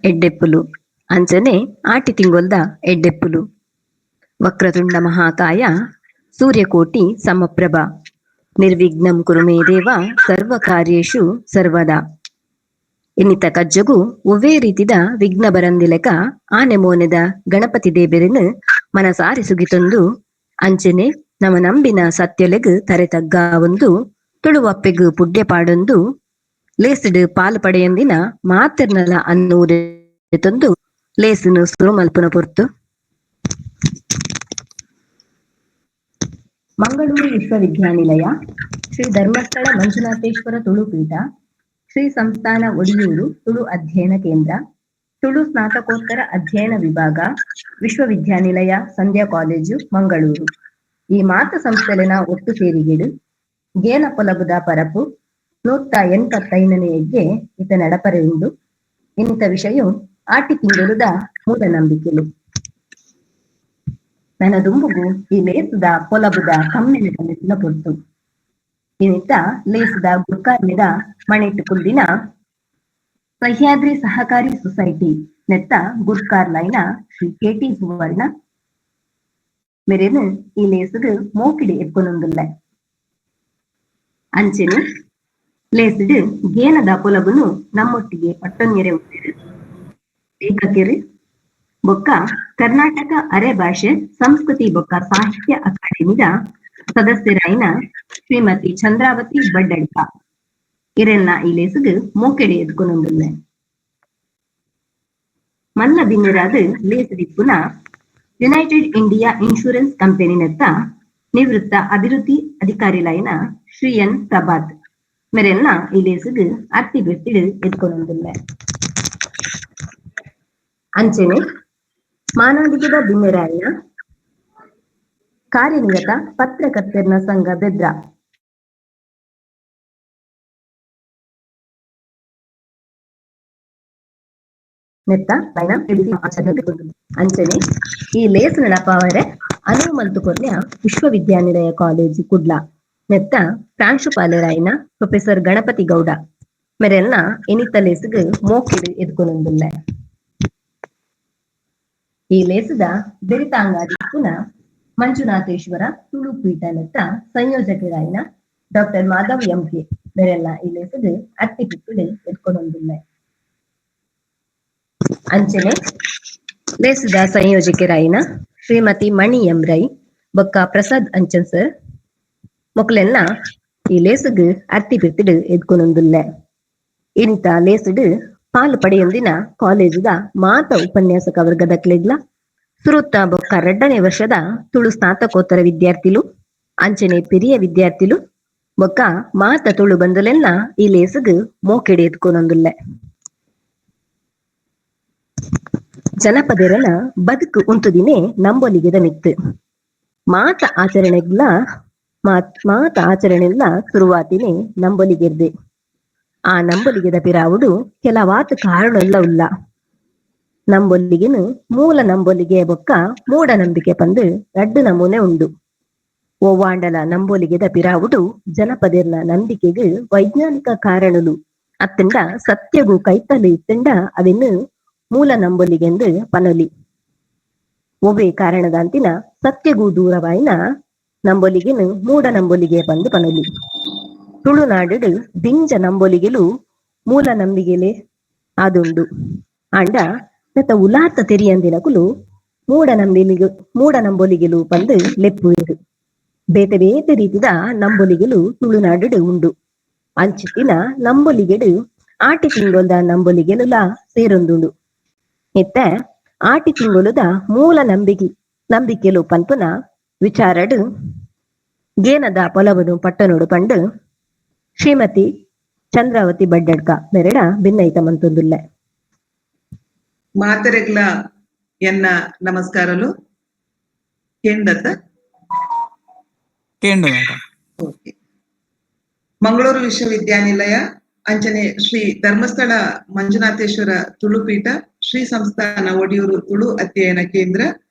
ಎಡ್ಡೆಪ್ಪುಲು ಅಂಚನೆ ಆಟಿ ತಿಂಗೊಲ್ದ ಎಡ್ಡೆಪ್ಪುಲು. ವಕ್ರತುಂಡ ಮಹಾಕಾಯ ಸೂರ್ಯಕೋಟಿ ಸಮಪ್ರಭ ನಿರ್ವಿಘ್ನಂ ಕುರು ಮೇ ದೇವ ಸರ್ವ ಕಾರ್ಯೇಷು ಸರ್ವದಾ. ಇನ್ನಿತ ಕಜ್ಜಗು ಒವ್ವೇ ರೀತಿದ ವಿಘ್ನ ಬರಂದಿಲೆಕ ಆನೆ ಮೋನೆದ ಗಣಪತಿ ದೇಬೆರೆನು ಮನಸಾರಿ ಸುಗಿತೊಂದು ಅಂಚನೆ ನಮ ನಂಬಿನ ಸತ್ಯಲೆಗ್ ತರೆತಗ್ಗ ಒಂದು ತುಳುವಪ್ಪೆಗ್ ಪುಡ್ಯ ಪಾಡೊಂದು ಲೇಸಿಡ್ ಪಾಲು ಪಡೆಯಂದಿನ ಮಾತಿರ್ನಲ ಅನ್ನೂರೆ ತಂದು ಲೇಸಿನ ಸುರು ಮಲ್ಪುನ ಪೊರ್ತು. ಮಂಗಳೂರು ವಿಶ್ವವಿದ್ಯಾನಿಲಯ, ಶ್ರೀ ಧರ್ಮಸ್ಥಳ ಮಂಜುನಾಥೇಶ್ವರ ತುಳುಪೀಠ, ಶ್ರೀ ಸಂಸ್ಥಾನ ಒಡಿಯೂರು ತುಳು ಅಧ್ಯಯನ ಕೇಂದ್ರ, ತುಳು ಸ್ನಾತಕೋತ್ತರ ಅಧ್ಯಯನ ವಿಭಾಗ, ವಿಶ್ವವಿದ್ಯಾನಿಲಯ ಸಂಧ್ಯಾ ಕಾಲೇಜು ಮಂಗಳೂರು ಈ ಮಾತ ಸಂಸ್ಥೆಲಿನ ಒಟ್ಟು ಸೇರಿಗೆಡು ಗೇನ ಪೊಲಬುದ ಪರಪು 185ನೇ ಇತ ನಡಪರೆ ಉಂಡು. ಇನ್ನಿತ ವಿಷಯ ಆಟಿ ತಿಂಗೊಲುದ ಮೂಢನಂಬಿಕೆಲು. ನನ್ನ ದುಂಬುಗು ಈ ಲೇಸುದ ಪೊಲಬುದ ಕಮ್ಮೆನ ಪೊರ್ತು. ಇನ್ನಿತ ಲೇಸುದ ಗುರ್ಕಾರ್ಮಿದ ಮಣಿಟ್ಟು ಕುಲ್ದಿನ ಸಹ್ಯಾದ್ರಿ ಸಹಕಾರಿ ಸೊಸೈಟಿ ನೆತ್ತ ಗುರ್ಕಾರ್ಲೈನ ಶ್ರೀ KT ಸುವರ್ಣ ಮೆರೆನು ಈ ಲೇಸುಗ್ ಮೋಕಿಡಿ ಎಪ್ಪುನೊಂದುಲ್ಲ. ಅಂಚೆನೆ ಲೇಸಿಡ್ ಗೇನದ ಪೊಲಬುನು ನಮ್ಮೊಟ್ಟಿಗೆ ಪಟ್ಟೊಂಗೆರೆ ಉಂಟು ಏಕಕೆರೆ ಬೊಕ್ಕ ಕರ್ನಾಟಕ ಅರೆ ಭಾಷೆ ಸಂಸ್ಕೃತಿ ಬೊಕ್ಕ ಸಾಹಿತ್ಯ ಅಕಾಡೆಮಿದ ಸದಸ್ಯರಾಯಿನ ಶ್ರೀಮತಿ ಚಂದ್ರಾವತಿ ಬಡ್ಡಡ್ಕ ಇರೆಲ್ಲ ಈ ಲೇಸಿಗ್ ಮೋಕೆಡೆ ಎದ್ಕೊನೊಂದುಲ್ಲೆ. ಮಲ್ಲ ಬಿನ್ನಿರಾದ್ ಲೇಸಿಡಿಪ್ಪುನ ಯುನೈಟೆಡ್ ಇಂಡಿಯಾ ಇನ್ಶೂರೆನ್ಸ್ ಕಂಪನಿ ನೆತ್ತ ನಿವೃತ್ತ ಅಭಿವೃದ್ಧಿ ಅಧಿಕಾರಿಲೈನ ಶ್ರೀ ಎನ್ ಪ್ರಭಾತ್ ಮೆರೆಲ್ಲ ಈ ಲೇಸಿಗ್ ಅರ್ತಿ ಬೆಟ್ಟಿಡ್ ಎದ್ಕೊನೊಂದುಲ್ಲೆ. ಅಂಚೆನೆ ಮಾನಾಡಿಗದ ಬಿನ್ನೆರಾಯಿನ ಕಾರ್ಯನಿರತ ಪತ್ರಕರ್ತೆರ್ನ ಸಂಘ ಬೆದ್ರ ನೆತ್ತ ಅಂಚನೆ ಈ ಲೇಸ್ ನಡಪಾವರೆ ಅನುವು ಮಲ್ತುಕೊರ್ನ ವಿಶ್ವವಿದ್ಯಾನಿಲಯ ಕಾಲೇಜು ಕುಡ್ಲ ನೆತ್ತ ಪ್ರಾಂಶುಪಾಲರಾಯಿನ ಪ್ರೊಫೆಸರ್ ಗಣಪತಿ ಗೌಡ ಮೆರೆಲ್ಲ ಎನಿತ ಲೇಸಿಗ್ ಮೋಕಿಡ್ ಎದ್ಕೊನೊಂದುಲ್ಲೆ. ಈ ಲೇಸದ ಬೆರಿತಾಂಗಾದಿ ಪುನ ಮಂಜುನಾಥೇಶ್ವರ ತುಳುಪೀಠ ನೆತ್ತ ಸಂಯೋಜಕರಾಯಿನ ಡಾಕ್ಟರ್ ಮಾಧವ್ MK ಮೆರೆಲ್ಲ ಈ ಲೇಸಿಗ್ ಅರ್ತಿ ಬಿಟ್ಟಿಡ್ ಎದ್ಕೊನೊಂದುಲ್ಲೆ. ಅಂಚನೆ ಲೇಸುದ ಸಂಯೋಜಕರಾಯಿನ ಶ್ರೀಮತಿ ಮಣಿ ಎಂ ರೈ ಬೊಕ್ಕ ಪ್ರಸಾದ್ ಅಂಚನ್ ಸರ್ ಮೊಕ್ಲೆನ್ನ ಈ ಲೇಸುಗ್ ಅರ್ತಿ ಬಿಟ್ಟಿಡ್ ಎದ್ಕೊನೊಂದುಲ್ಲೆ. ಇಂತ ಲೇಸಿಡ್ ಪಾಲು ಪಡೆಯೊಂದಿನ ಕಾಲೇಜುದ ಮಾತ ಉಪನ್ಯಾಸಕ ವರ್ಗದ ಕ್ಲೆಗ್ಲ ಸುರುತ್ತ ಬೊಕ್ಕ 2ನೇ ವರ್ಷದ ತುಳು ಸ್ನಾತಕೋತ್ತರ ವಿದ್ಯಾರ್ಥಿಲು ಅಂಚನೆ ಪಿರಿಯ ವಿದ್ಯಾರ್ಥಿಲು ಬೊಕ್ಕ ಮಾತ ತುಳು ಬಂದುಲೆಲ್ಲ ಈ ಲೇಸಿಗ್ ಮೋಕೆಡೆ ಎದ್ಕೊನೊಂದುಲ್ಲೆ. ಜನಪದರನ ಬದುಕು ಉಂತುದಿನೇ ನಂಬೊಲಿಗೆದ ಮಿತ್ತು ಮಾತ ಆಚರಣೆಗ್ಲ ಶುರುವಾತಿನೇ ನಂಬೊಲಿಗೆರ್ದೆ. ಆ ನಂಬೊಲಿಗೆದ ಪಿರಾವುಡು ಕೆಲವಾತು ಕಾರಣಲ್ಲ ಉಲ್ಲ. ನಂಬೊಲಿಗೆನು ಮೂಲ ನಂಬೊಲಿಗೆ ಬೊಕ್ಕ ಮೂಢನಂಬಿಕೆ ಪಂದು 2 ನಮೂನೆ ಉಂಡು. ಓವಾಂಡಲ ನಂಬೊಲಿಗೆದ ಪಿರಾವುಡು ಜನಪದರ್ನ ನಂಬಿಕೆಗ್ ವೈಜ್ಞಾನಿಕ ಕಾರಣಲು ಅತ್ತಂಡ ಸತ್ಯಗೂ ಕೈತಲು ಇತ್ತಂಡ ಅವೆನ್ನು ಮೂಲ ನಂಬೊಲಿಗೆಂದು ಪನೊಲಿ. ಒವ್ವೇ ಕಾರಣದಂತಿನ ಸತ್ಯಗೂ ದೂರವಾಯಿನ ನಂಬೊಲಿಗೆನು ಮೂಢ ನಂಬೊಲಿಗೆ ಬಂದು ಪನೊಲಿ. ತುಳುನಾಡು ದಿಂಜ ನಂಬೊಲಿಗೆಲು ಮೂಲ ನಂಬಿಗೆಲೆ ಆದುಂಡು ಆಂಡ ನೆತ್ತ ಉಲಾತ ತೆರಿಯಂದಿನಕುಲು ಮೂಢ ನಂಬೊಲಿಗೆಲು ಪಂದು ಲೆಪ್ಪುವೆರು. ಬೇತೆ ಬೇತೆ ರೀತಿದ ನಂಬೊಲಿಗೆಲು ತುಳುನಾಡು ಉಂಡು. ಅಂಚಿತ್ತಿನ ನಂಬೊಲಿಗೆಡು ಆಟಿ ತಿಂಗೊಲ್ದ ನಂಬೊಲಿಗೆಲುಲ ಸೇರೊಂದುಂಡು. ಇತ್ತೆ ಆಟಿ ತಿಂಗೊಲುದ ಮೂಲ ನಂಬಿಕೆಲು ಪನ್ಪುನ ವಿಚಾರಡು ಗೇನದ ಪೊಲವನು ಪಟ್ಟನೋಡು ಪಂಡು ಶ್ರೀಮತಿ ಚಂದ್ರಾವತಿ ಬಡ್ಡಡ್ಕ ಮೆರಡ ಭಿನ್ನೈತ ಮಂತೊಂದುಲ್ಲೆ. ಮಾತೆರೆಗ್ಲ ಎನ್ನ ನಮಸ್ಕಾರಲು ಕೇಂದತ್ತ ಕೇಂಡು ಮೇಡಮ್. ಓಕೆ. ಮಂಗಳೂರು ವಿಶ್ವವಿದ್ಯಾನಿಲಯ ಅಂಚನೆ ಶ್ರೀ ಧರ್ಮಸ್ಥಳ ಮಂಜುನಾಥೇಶ್ವರ ತುಳುಪೀಠ, ಶ್ರೀ ಸಂಸ್ಥಾನ ಒಡಿಯೂರು ತುಳು ಅಧ್ಯಯನ ಕೇಂದ್ರ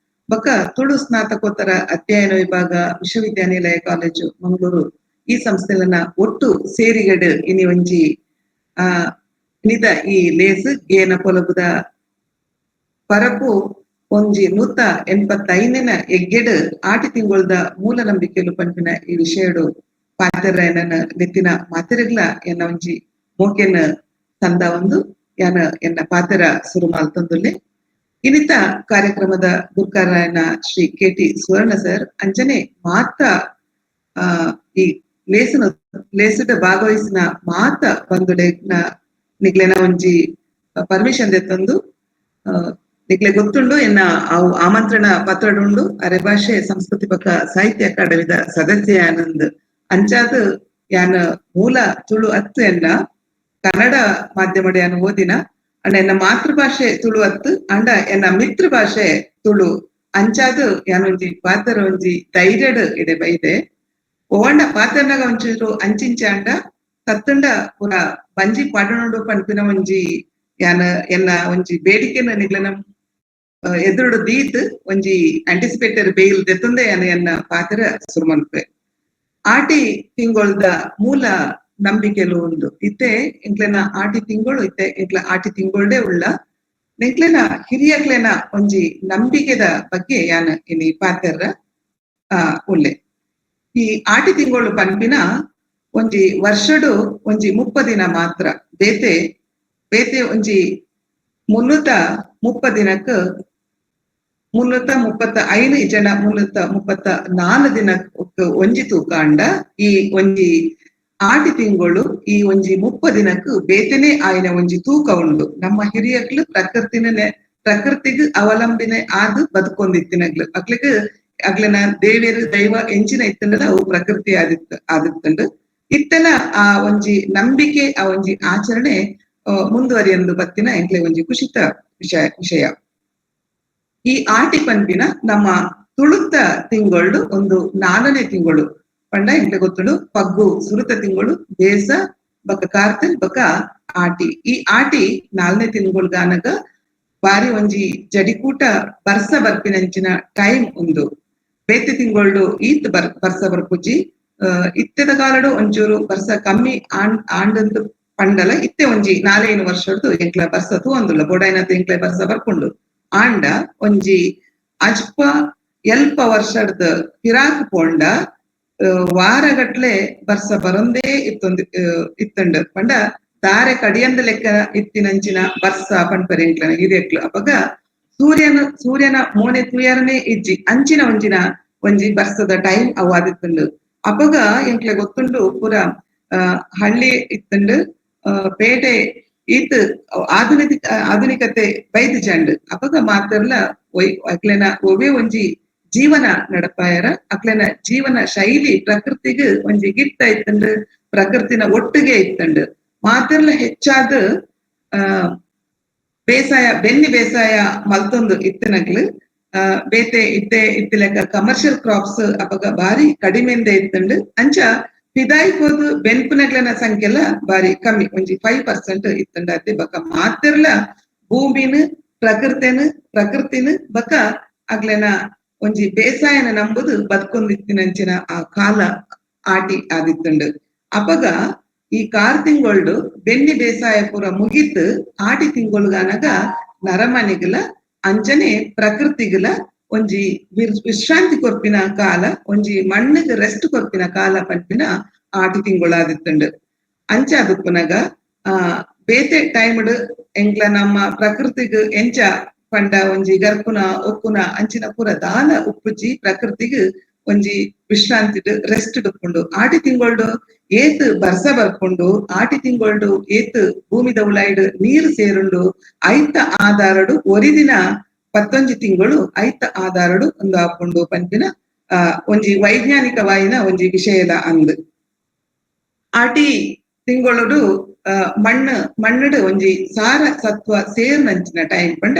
ಬೊಕ್ಕ ತುಳು ಸ್ನಾತಕೋತ್ತರ ಅಧ್ಯಯನ ವಿಭಾಗ ವಿಶ್ವವಿದ್ಯಾನಿಲಯ ಕಾಲೇಜು ಮಂಗಳೂರು ಈ ಸಂಸ್ಥೆಲನ ಒಟ್ಟು ಸೇರಿಗಡ್ ಇನಿ ಒಂಜಿ ನಿದ ಈ ಲೇಸ್ ಗೇನ ಪೊಲಗುದ ಪರಪು ಒಂಜಿ 185 ಎಗ್ಗೆಡ್ ಆಟಿ ತಿಂಗೊಳ್ದ ಮೂಲ ನಂಬಿಕೆಲು ಪಂಪಿನ ಈ ವಿಷಯಡು ಪಾತೆರ ಎನ್ನ ನೆತ್ತಿನ ಮಾತೆರೆಗ್ಲ ಎನ್ನ ಒಂಜಿ ಮೋಕೆನ ತಂದ ಒಂದು ಯಾನ ಎನ್ನ ಪಾತೆರ ಸುರು ಮಾಲ್ತೊಂದುಲ್ಲೆ. ಇನ್ನಿತ ಕಾರ್ಯಕ್ರಮದ ಗುರ್ಕಾರಾಯಣ ಶ್ರೀ KT ಸುವರ್ಣ ಸರ್ ಅಂಚನೆ ಮಾತ ಈ ಲೇಸದ ಭಾಗವಹಿಸಿನ ಮಾತ ಬಂದುಡೆ ನಿಗ್ಲೆನ ಒಂಜಿ ಪರ್ಮಿಷನ್ ದೆತ್ತೊಂದು ನಿಕ್ಲೆ ಗೊತ್ತುಂಡು ಎನ್ನ ಅವು ಆಮಂತ್ರಣ ಪತ್ರಡುಂಡು ಅರೆ ಭಾಷೆ ಸಂಸ್ಕೃತಿ ಪಕ್ಕ ಸಾಹಿತ್ಯ ಅಕಾಡೆಮಿದ ಸದಸ್ಯ ಆನಂದ್ ಅಂಚಾದ್ ಯಾನ ಮೂಲ ತುಳು ಅತ್ತು ಎನ್ನ ಕನ್ನಡ ಮಾಧ್ಯಮಡ್ ಯಾನ ಓದಿನ ಅಂಡ ಎನ್ನ ಮಾತೃಭಾಷೆ ತುಳು ಅತ್ತು ಅಂಡ ಎನ್ನ ಮಿತ್ರ ಭಾಷೆ ತುಳು ಅಂಚಾದ್ ಯಾನೊಂಜಿ ಪಾತ್ರ ಒಂಜಿ ಧೈರ್ಯಡ್ ಇಡೆ ಬೈದೆ ಓಂಡ ಪಾತ್ರನಾಗ ಒಂಚೂರು ಅಂಚಿಂಚ ಅಂಡ ತತ್ತುಂಡ ಪೂರ ಬಂಜಿ ಪಾಡನೋಡು ಪನ್ಪಿನ ಒಂಜಿ ಯಾನ ಎನ್ನ ಒಂಜಿ ಬೇಡಿಕೆನ ನಿಗ್ಲನ ಎದುರುಡು ದೀತ್ ಒಂಜಿ ಆಂಟಿಸಿಪೇಟರ್ ಬೇಲ್ ದೆತ್ತೊಂದೆ ಯಾನ ಎನ್ನ ಪಾತ್ರ ಸುರುಮನ್ಪೆ. ಆಟಿ ತಿಂಗೊಳ್ದ ಮೂಲ ನಂಬಿಕೆಲು ಉಂಡು ಇತ್ತೆ ಎಂಕ್ಲೆನ ಆಟಿ ತಿಂಗಳು ಇತ್ತೆ ಎಂಕ್ಲ ಆಟಿ ತಿಂಗೊಳ್ಡೆ ಉಳ್ಳ ಎಂಕ್ಲೆನ ಹಿರಿಯಕ್ಲೆನ ಒಂಜಿ ನಂಬಿಕೆದ ಬಗ್ಗೆ ಯಾನ ಇನಿ ಪಾತೆರ್ರ ಉಳ್ಳೆ. ಈ ಆಟಿ ತಿಂಗಳು ಪನ್ಪಿನ ಒಂಜಿ ವರ್ಷಡು ಒಂಜಿ 30 ದಿನ ಮಾತ್ರ ಬೇತೆ ಒಂಜಿ 330 ದಿನಕ್ 335 ಜನ 334 ದಿನಕ್ ಒಂಜಿ ತೂಕ ಅಂಡ ಈ ಒಂಜಿ ಆಟಿ ತಿಂಗಳು ಈ ಒಂಜಿ 30 ದಿನಕ್ ಬೇತೆನೆ ಆಯ್ನ ಒಂಜಿ ತೂಕ ಉಂಡು. ನಮ್ಮ ಹಿರಿಯಕ್ಲು ಪ್ರಕೃತಿಗ್ ಅವಲಂಬನೆ ಆದ್ ಬದುಕೊಂದಿತ್ತಿನಗ್ಲು ಅಕ್ಲಿಗ್ ಅಗ್ಲನ ದೇವಿಯರು ದೈವ ಎಂಚಿನ ಇತ್ತಂಡ ಅವು ಪ್ರಕೃತಿ ಆದಿತ್ತಂಡು ಇತ್ತನ ಆ ಒಂಜಿ ನಂಬಿಕೆ ಆ ಒಂಜಿ ಆಚರಣೆ ಮುಂದುವರಿಯಂದು ಬತ್ತಿನ ಎಂಕ್ಲೆ ಒಂಜಿ ಖುಷಿತ ವಿಷಯ. ಈ ಆಟಿ ಪನ್ಪಿನ ನಮ್ಮ ತುಳುತ್ತ ತಿಂಗಳು ಒಂದು 4ನೇ ತಿಂಗಳು ಪಂಡ ಎಂಕ್ಲೆ ಗೊತ್ತುಂಡು ಪಗ್ಗು ಸುರುತ ತಿಂಗಳು ಬೇಸ ಬಕ್ಕ ಕಾರ್ತಿಲ್ ಬಕ್ಕ ಆಟಿ. ಈ ಆಟಿ 4ನೇ ತಿಂಗಳ್ಗಾನಗ ಬಾರಿ ಒಂಜಿ ಜಡಿಕೂಟ ಬರ್ಸ ಬರ್ಪಿನಂಚಿನ ಟೈಮ್ ಉಂದು. ಬೇತೆ ತಿಂಗಳು ಈತ್ ಬರ್ಸ ಬರ್ಪುಜಿ ಇತ್ತೆದ ಕಾಲಡು ಒಂಚೂರು ಬರ್ಸ ಕಮ್ಮಿ ಆಂಡಂದು ಪಂಡಲ ಇತ್ತೆ ಒಂಜಿ 4 ವರ್ಷದ್ದು ಎಂಕ್ಲ ಬರ್ಸ ತೂಂದುಲ್ಲ ಬೋಡಾಯ್ನತ್ ಎಂಕ್ಲೆ ಬರ್ಸ ಬರ್ಪುಂಡು ಆಂಡ ಒಂಜಿ ಅಜ್ಪ ಎಲ್ಪ ವರ್ಷದ ಪಿರಾಕ್ ಪೋಂಡ ವಾರಗಟ್ಲೆ ಬರ್ಸ ಬರೊಂದೇ ಇತ್ತಂಡು ಪಂಡ ದಾರೆ ಕಡಿಯಂದ ಲೆಕ್ಕ ಇತ್ತಿನಂಚಿನ ಬರ್ಸ ಪನ್ಪರೆ ಎಂಕ್ಲನ ಹಿರಿಯಕ್ಲು ಅಪಗ ಸೂರ್ಯನ ಮೋನೆ ತುಯರನೆ ಇಜ್ಜಿ ಅಂಚಿನ ಒಂಜಿ ಬರ್ಸದ ಟೈಮ್ ಅವು ಆದಿತ್ತುಂಡು. ಅಪಗ ಎಂಕ್ಲೆ ಗೊತ್ತುಂಡು ಪೂರ ಹಳ್ಳಿ ಇತ್ತಂಡು ಪೇಟೆ ಈತ್ ಆಧುನಿಕತೆ ಬೈದ್ ಜಂಡ್ ಅಪಗ ಮಾತ್ರಲ್ಲ ಅಕ್ಲೆನ ಒವೇ ಒಂಜಿ ಜೀವನ ನಡಪಾಯರ ಅಕ್ಲೆನ ಜೀವನ ಶೈಲಿ ಪ್ರಕೃತಿಗ್ ಒಂಜಿ ಗಿಟ್ಟ ಇತ್ತಂಡು ಪ್ರಕೃತಿನ ಒಟ್ಟಿಗೆ ಇತ್ತಂಡು ಮಾತ್ರಲ್ಲ ಹೆಚ್ಚಾದ ಬೇಸಾಯ ಬೆನ್ನಿ ಬೇಸಾಯ ಮಲ್ತೊಂದು ಇತ್ತಿನಗ್ಲು ಬೇತೆ ಇತ್ತಿಲೆಕ್ಕ ಕಮರ್ಷಿಯಲ್ ಕ್ರಾಪ್ಸ್ ಅಪಗ ಬಾರಿ ಕಡಿಮೆಂದೆ ಇತ್ತಂಡು ಅಂಚ ಪಿದಾಯ್ಕೋದು ಬೆನ್ಪುನಗ್ಲನ ಸಂಖ್ಯೆಲ ಬಾರಿ ಕಮ್ಮಿ ಒಂಜಿ 5% ಇತ್ತಂಡ ಅತ್ತೆ ಬಕ ಮಾತಿರ್ಲ ಭೂಮಿನ ಪ್ರಕೃತಿನ ಬಕ ಅಗ್ಲೆನ ಒಂಜಿ ಬೇಸಾಯನ ನಂಬುದು ಬದುಕೊಂದಿತ್ತಿನಂಚಿನ ಆ ಕಾಲ ಆಟಿ ಆದಿತ್ತುಂಡು. ಅಪಗ ಈ ಕಾರ್ ತಿಂಗಳು ಬೆನ್ನಿ ಬೇಸಾಯ ಪೂರ ಮುಗಿತ್ ಆಟಿ ತಿಂಗಳುಗಾನಗ ನರಮನಿಗಲ ಅಂಚನೆ ಪ್ರಕೃತಿಗಲ ಒಂಜಿ ವಿಶ್ರಾಂತಿ ಕೊರ್ಪಿನ ಕಾಲ ಒಂಜಿ ಮಣ್ಣಿಗ್ ರೆಸ್ಟ್ ಕೊರ್ಪಿನ ಕಾಲ ಪನ್ಪಿನ ಆಟಿ ತಿಂಗಳಾದಿತ್ತುಂಡು. ಅಂಚ ಅದುಪ್ಪುನಗ ಬೇತೆ ಟೈಮ್ಡ್ ಎಂಕ್ಲ ನಮ್ಮ ಪ್ರಕೃತಿಗ್ ಎಂಚ ಪಂಡ ಒಂಜಿ ಗರ್ಪುನ ಒಕ್ಕುನ ಅಂಚಿನ ಪೂರ ದಾಲ ಉಪ್ಪುಜಿ ಪ್ರಕೃತಿಗ್ ಒಂಜಿ ವಿಶ್ರಾಂತಿಡ್ ರೆಸ್ಟ್ ಡುಪ್ಪುಂಡು. ಆಟಿ ತಿಂಗಳು ಏತ್ ಬರ್ಸ ಬರ್ಪುಂಡು ಆಟಿ ತಿಂಗಳು ಏತ್ ಭೂಮಿದ ಉಲಾಯ್ಡ್ ನೀರು ಸೇರುಂಡು ಐತ ಆಧಾರಡು ಒರಿದಿನ 11 ತಿಂಗಳು ಐತ ಆಧಾರಡು ಒಂದು ಆಪುಂಡು ಪನ್ಪಿನ ಒಂಜಿ ವೈಜ್ಞಾನಿಕವಾಯಿನ ಒಂಜಿ ವಿಷಯದ ಅಂದ್. ಆಟಿ ತಿಂಗಳು ಮಣ್ಣುಡು ಒಂಜಿ ಸಾರ ಸತ್ವ ಸೇರ್ನಂಚಿನ ಟೈಮ್ ಪಂಡ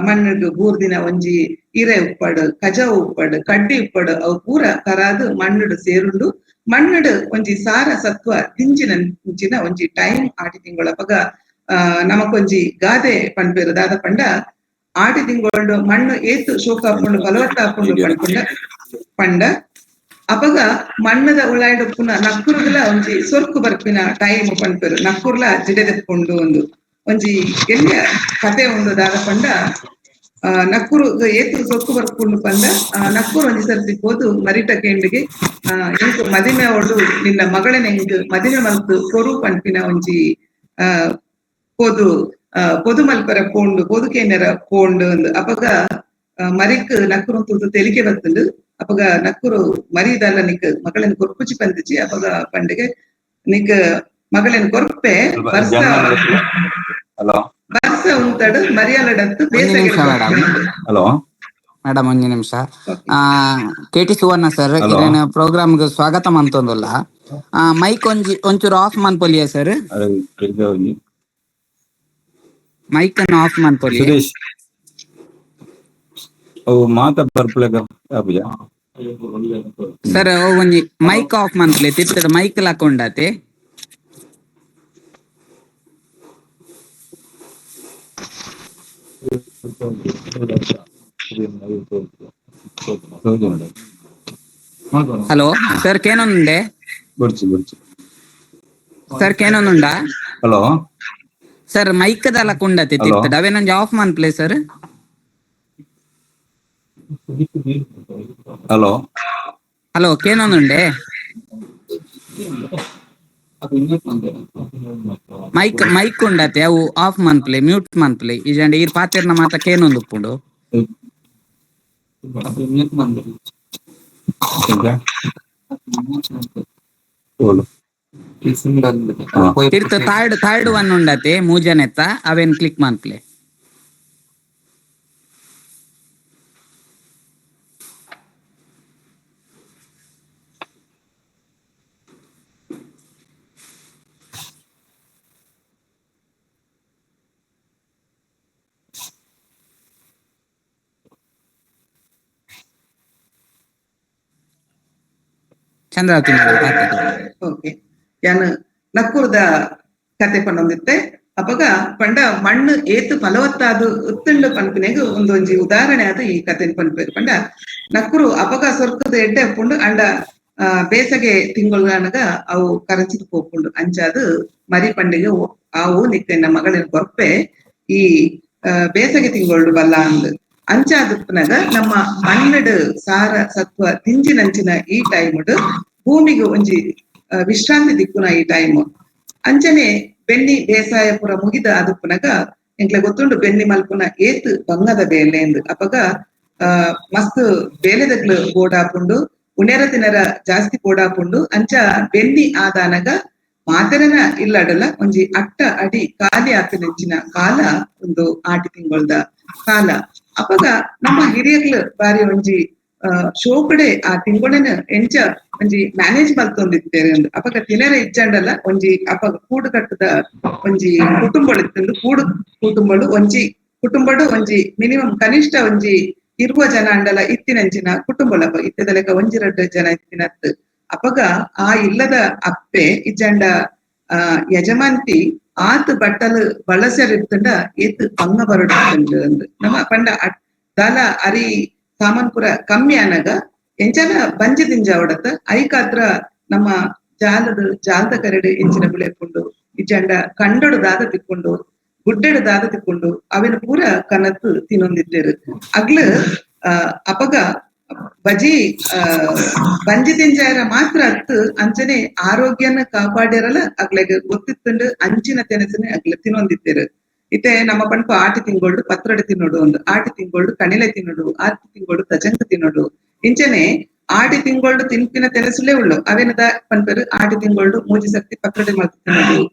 ಮಣ್ಣುಡು ಬೂರ್ದಿನ ಒಂಜಿ ಇರೆ ಉಪ್ಪಡು ಕಜ ಉಪ್ಪಡು ಕಡ್ಡಿ ಉಪ್ಪಡು ಅವು ಪೂರ ಕರಾದು ಮಣ್ಣುಡು ಸೇರುಂಡು ಮಣ್ಣುಡು ಒಂಜಿ ಸಾರ ಸತ್ವ ತಿಂಚಿನಂಚಿನ ಒಂಜಿ ಟೈಮ್ ಆಟಿ ತಿಂಗಳ ಅಪಗ ನಮಕೊಂಜಿ ಗಾದೆ ಪನ್ಪೇರು ದಾದ ಪಂಡ ಆಟಿ ತಿಂಗಳು ಮಣ್ಣು ಏತು ಶೋಕ ಹಾಕೊಂಡು ಫಲವತ್ತ ಹಾಕೊಂಡು ಪಂಡ ಅಪಗ ಮಣ್ಣದ ಉಳಾಯ್ಡುಪ್ಪುನ ನಕ್ಕುರ್ಗಲ ಒಂಜಿ ಸೊರ್ಕು ಬರ್ಪಿನ ಟೈಮ್ ಪನ್ಪೆರು ನಕ್ಕುರ್ಲ ಜಿಡೆದೆಪ್ಕೊಂಡು ಒಂಜಿ ಎಲ್ಲಿಯ ಕತೆ ಉಂಡು ದಾದ ಪಂಡ ನಕ್ಕುರು ಏತು ಸೊಕ್ಕು ಬರ್ಪುಂಡು ಪಂಡ ನಕ್ಕುರು ಒಂಜಿ ಸರ್ತಿ ಪೋದು ಮರಿಟ ಕೆಂಡಿಗೆ ಎಂಕ್ ಮದಿಮೆ ಅವಡು ನಿನ್ನ ಮಗಳನ ಎಂಕ್ ಮದಿಮೆ ಮಲ್ತು ಕೊರು ಪನ್ಪಿನ ಒಂಜಿ ಪೋದು ಪೊದು ಮಲ್ಪರ ಪೋಂಡು ಪೊದು ಕೇಂದ್ರ ಪೋಂಡು ಅಪಗ ಮರಿಕ್ ನಕ್ಕುರು ತೂದು ತೆಲಿಕೆ ಬರ್ತುಂಡು ಅಪಗ ನಕ್ಕುರು ಮರಿದಲ್ಲ ನಿಕ್ ಮಗಳನ್ ಕೊರ್ಪುಜಿ ಪಂದಿಜಿ ಅಪಗ ಪಂಡಿಗೆ ನಿಕ್ ಮಗಳನ್ ಕೊರ್ಪೆ ಬರ್ಸ ಬರ್ಸ ಉಂತಡು ಮರಿಯಾಲಡತ್ತು ಬೇಸಗೆ. ಹಲೋ ಮೇಡಮ್ ಒಂಜಿ ನಿಮಿಷ. KT ಸುವರ್ಣ ಸರ್ ಪ್ರೋಗ್ರಾಮ್ ಗೆ ಸ್ವಾಗತ ಮಂತೊಂದುಲ್ಲ. ಮೈಕ್ ಒಂಚೂರು ಆಫ್ ಮನ್ಪೊಲಿಯ ಸರ್. ಮೈಕ್ ಅನ್ನು ಆಫ್ ಮನ್ಪೊಲಿ. ಸರ್ ಒಂಜಿ ಮೈಕ್ ಆಫ್ ಮನ್ಪೊಲಿ ತಿರ್ತದ ಮೈಕ್ ಲಾಕೊಂಡತೆ. ಹಲೋ ಸರ್ ಕೇನೊಂದುಂಡೆ ಸರ್ ಕೇನೊಂದುಂಡಾ? ಹಲೋ ಸರ್ ಮೈಕ್ ದಲ ಕುಂಡತೆ ತಿರ್ತದ ಅವೇನೊಂಜಿ ಆಫ್ ಮನ್ಪ್ಲೆ ಸರ್. ಹಲೋ ಹಲೋ ಕೇನೊಂದುಂಡೆ? ಮೈಕ್ ಉಂಡತೆ ಅವು ಆಫ್ ಮನ್ಪ್ಲೆ ಮ್ಯೂಟ್ ಮನ್ಪ್ಲೆ ಇಜಂಡೆ ಈರ್ ಪಾತೆರ್ನ ಮಾತ ಕೇನೊಂದು ಉಪ್ಪುಂಡು. ತಿರ್ತ ತಾಯ್ಡ್ ಒನ್ ಉಂಡತೆ ಮೂಜನೆತ್ತ ಅವೇನ್ ಕ್ಲಿಕ್ ಮನ್ಪ್ಲೆ. ಚಂದ್ರಾವತಿ ಓಕೆ ಯಾನ್ ನಕ್ಕುರ್ದ ಕತೆ ಪಂಡೊಂದಿತ್ತೆ ಅಪಗ ಪಂಡ ಮಣ್ಣು ಏತು ಫಲವತ್ತಾದು ಉತ್ತುಂಡು ಪನ್ಪಿನೆಗ್ ಒಂದೊಂಜಿ ಉದಾಹರಣೆ ಅದು ಈ ಕತೆ ಪನ್ಪೇರು ಪಂಡ ನಕ್ಕುರು ಅಪಗ ಸೊರ್ಕದ ಎಡ್ಡೆ ಅಪ್ಪುಂಡು ಅಂಡ ಬೇಸಗೆ ತಿಂಗೊಳ್ಗಾನಗ ಅವು ಕರಚಿದು ಪೋಪುಂಡು ಅಂಚಾದು ಮರಿ ಪಂಡಿಗೆ ಅವು ನಿತ್ತೆನ್ನ ಮಗಳಿನ ಕೊರ್ಪೆ ಈ ಬೇಸಗೆ ತಿಂಗೊಳ್ಡು ಬಲ್ಲ ಅಂದ್ ಅಂಚಾದುಪ್ಪನಾಗ ನಮ್ಮ ಮಣ್ಣಡು ಸಾರ ಸತ್ವ ತಿಂಜಿನಂಚಿನ ಈ ಟೈಮ್ಡ್ ಭೂಮಿಗೆ ಒಂಜಿ ವಿಶ್ರಾಂತಿ ದಿಕ್ಕುನ ಈ ಟೈಮ್ ಅಂಚನೆ ಬೆನ್ನಿ ಬೇಸಾಯ ಪುರ ಮುಗಿದ ಅದುಪ್ಪನಾಗ ಎಂಕ್ಲೆ ಗೊತ್ತುಂಡು ಬೆನ್ನಿ ಮಲ್ಪುನ ಏತ್ ಬಂಗದ ಬೇಲೆ ಎಂದು ಅಪಗ ಮಸ್ತ್ ಬೇಲೆದಗ್ಲು ಬೋಡಾಪುಂಡು ಉಣೆರ ತಿನರ ಜಾಸ್ತಿ ಬೋಡಾಪುಂಡು ಅಂಚ ಬೆನ್ನಿ ಆದಾನಗ ಮಾತೆರನ ಇಲ್ಲಡಲ ಒಂಜಿ ಅಟ್ಟ ಅಡಿ ಖಾಲಿ ಆತನೆಂಚಿನ ಕಾಲ ಒಂದು ಆಟಿ ತಿಂಗೊಳ್ದ ಕಾಲ ಅಪಗ ನಮ್ಮ ಹಿರಿಯರ್ಲು ಬಾರಿ ಒಂಜಿ ಶೋಕಡೆ ಆ ತಿಂಗೊಳನ ಎಂಚ ಒಂಜಿ ಮ್ಯಾನೇಜ್ ಮಲ್ತೊಂದಿತ್ತೇರೆ ಅಂದ್ ಅಪಗ ತಿನರ ಇಜ್ಜಂಡಲ ಒಂಜಿ ಅಪಗ ಕೂಡು ಕಟ್ಟದ ಒಂಜಿ ಕುಟುಂಬಳು ಇತ್ತಂದು ಕೂಡು ಕುಟುಂಬಳು ಒಂಜಿ ಕುಟುಂಬಡು ಒಂಜಿ ಮಿನಿಮಮ್ ಕನಿಷ್ಠ ಒಂಜಿ 20 ಜನ ಅಂಡಲ ಇತ್ತಿನಂಚಿನ ಕುಟುಂಬಳಪ ಇತ್ತದ ಲೆಕ್ಕ 1-2 ಜನ ಇತ್ತಿನತ್ ಅಪಗ ಆ ಇಲ್ಲದ ಅಪ್ಪೆ ಇಜ್ಜಂಡ ಯಜಮಾನ್ತಿ ಆತ್ ಬಟ್ಟಲು ಬಳಸರಿತ್ತಂಡ ಏತ್ ಪಂಗ ಬರಡು ಅಂದ್ ನಮ್ಮ ಪಂಡ ದಾಲ ಅರಿ ಸಾಮಾನ್ ಪುರ ಕಮ್ಮಿ ಅನಗ ಎಂಚನ ಬಂಜಿ ತಿಂಜ ಅವಡತ್ತ ಐಕಾತ್ರ ನಮ್ಮ ಜಾಲದ ಕರಡು ಎಂಚಿನ ಬಿಳೆಪುಂಡು ಇಜ್ಜಂಡ ಕಂಡಡು ದಾದ ತಿಕ್ಕೊಂಡು ಗುಡ್ಡೆಡು ದಾದ ತಿಕ್ಕೊಂಡು ಅವೆನ ಪೂರ ಕನತ್ ತಿನ್ನೊಂದಿದ್ದೇರು ಅಗ್ಲು ಅಪಗ ಬಜಿ ಬಂಜಿ ತಿಂಜಾಯರ ಮಾತ್ರ ಅತ್ತು ಅಂಚನೆ ಆರೋಗ್ಯನ ಕಾಪಾಡ್ಯಾರಲ್ಲ ಅಗ್ಲೆಗ್ ಗೊತ್ತಿತ್ತಂಡು ಅಂಚಿನ ತೆನಸನೆ ಅಗ್ಲ ತಿನ್ನೊಂದಿದ್ದೇರು ಇತ್ತೆ ನಮ್ಮ ಪಂಪು ಆಟಿ ತಿಂಗೊಳ್ಡು ಪತ್ರೊಡೆ ತಿನ್ನೋಡು ಒಂದು ಆಟಿ ತಿಂಗೊಳ್ಡು ಕಣಿಲೆ ತಿನ್ನೋಡು ಆಟಿ ತಿಂಗೊಳ್ಡು ತಜಂಕ ತಿನ್ನೋಡು ಇಂಚನೆ ಆಟಿ ತಿಂಗೊಳ್ಡು ತಿನ್ಪಿನ ತೆನಸುಲೇ ಉಳ್ಳು ಅವೇನದ ಪಂಪರು ಆಟಿ ತಿಂಗೊಳ್ಡು ಮೂಜಿ ಸರ್ತಿ ಪತ್ರೊಡೆ ಮಲ್ತು ತಿನ್ನೋಡು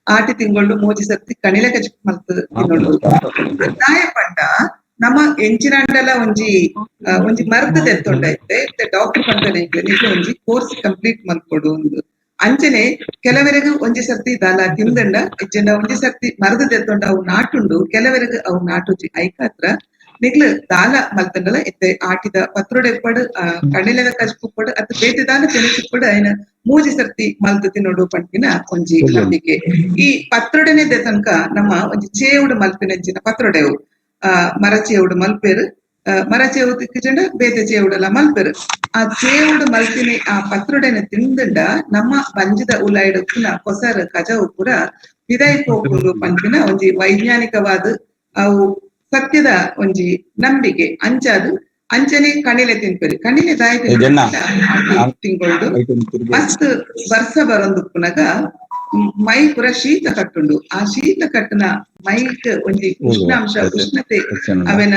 ಆಟಿ ತಿಂಗೊಳ್ಡು ಮೂಜಿ ಸರ್ತಿ ಕಣಿಲೆ ಕಜ ಮಲ್ತು ತಿನ್ನೋಡು ದಾಯ ಪಂಡ ನಮ್ಮ ಎಂಚಿನಂಡಲ ಒಂಜಿ ಮರ್ದು ತೆತ್ತೊಂಡೈತೆ ಡಾಕ್ಟರ್ ಪಂಡನೆ ಒಂಜಿ ಕೋರ್ಸ್ ಕಂಪ್ಲೀಟ್ ಮಲ್ಕೊಡು ಒಂದು ಅಂಚನೆ ಕೆಲವರೆಗೂ ಒಂಜಿ ಸರ್ತಿ ದಾಲ ತಿಂದಂಡ ಇಜ್ಜಂಡ ಒಂಜಿ ಸರ್ತಿ ಮರದ ತೆತ್ತೊಂಡ ಅವು ನಾಟುಂಡು ಕೆಲವರೆಗೂ ಅವು ನಾಟುಜಿ ಐಕಾತ್ರ ನಿಗ್ಲು ದಾಲ ಮಲ್ತಂಡಲ ಎತ್ತೆ ಆಟಿದ ಪತ್ರೊಡೆಪ್ಪಡು ಕಣಿಲೆದ ಕಜ್ಪುಪ್ಪಡು ಅತ್ ಬೇತೆದಾನ ತೆನಸಿಪ್ಪಡು ಐನ ಮೂಜಿ ಸರ್ತಿ ಮಲ್ತು ತಿನ್ನೋಡು ಪಂಪಿನ ಒಂಜಿ ನಂಬಿಕೆ ಈ ಪತ್ರೊಡೆನೆದ ತನಕ ನಮ್ಮ ಒಂಜಿ ಚೇವುಡು ಮಲ್ಪಿನಂಚಿನ ಪತ್ರೊಡೆವು ಮರ ಚೇವುಡು ಮಲ್ಪೇರು ಮರ ಚೇವು ತಿಕ್ಕಚಂಡ ಬೇತೆ ಚೇವುಡಲ ಮಲ್ಪೆರು ಆ ಚೇವುಡು ಮಲ್ತಿನಿ ಆ ಪತ್ರುಡೆನ ತಿಂದುಂಡ ನಮ್ಮ ಬಂಜದ ಉಲಾಯ್ಡ್ ಉಪ್ಪುನ ಕೊಸರ್ ಕಜವು ಪುರ ವಿದಾಯಿ ಪೋಪುಂಡು ಪಂಪಿನ ಒಂಜಿ ವೈಜ್ಞಾನಿಕವಾದ ಅವು ಸತ್ಯದ ಒಂಜಿ ನಂಬಿಕೆ ಅಂಚಾದು ಅಂಚನೆ ಕಣಿಲೆ ತಿನ್ಪೆರು ಕಣಿಲೆ ದಾಯಿ ತಿಂಗೊಳ್ದು ಮಸ್ತ್ ಬರ್ಸ ಬರೊಂದುಪ್ಪುನಗ ಮೈ ಪುರ ಶೀತ ಕಟ್ಟುಂಡು ಆ ಶೀತ ಕಟ್ಟನ ಮೈಕ್ ಒಂಜಿ ಉಷ್ಣತೆ ಅವೆನ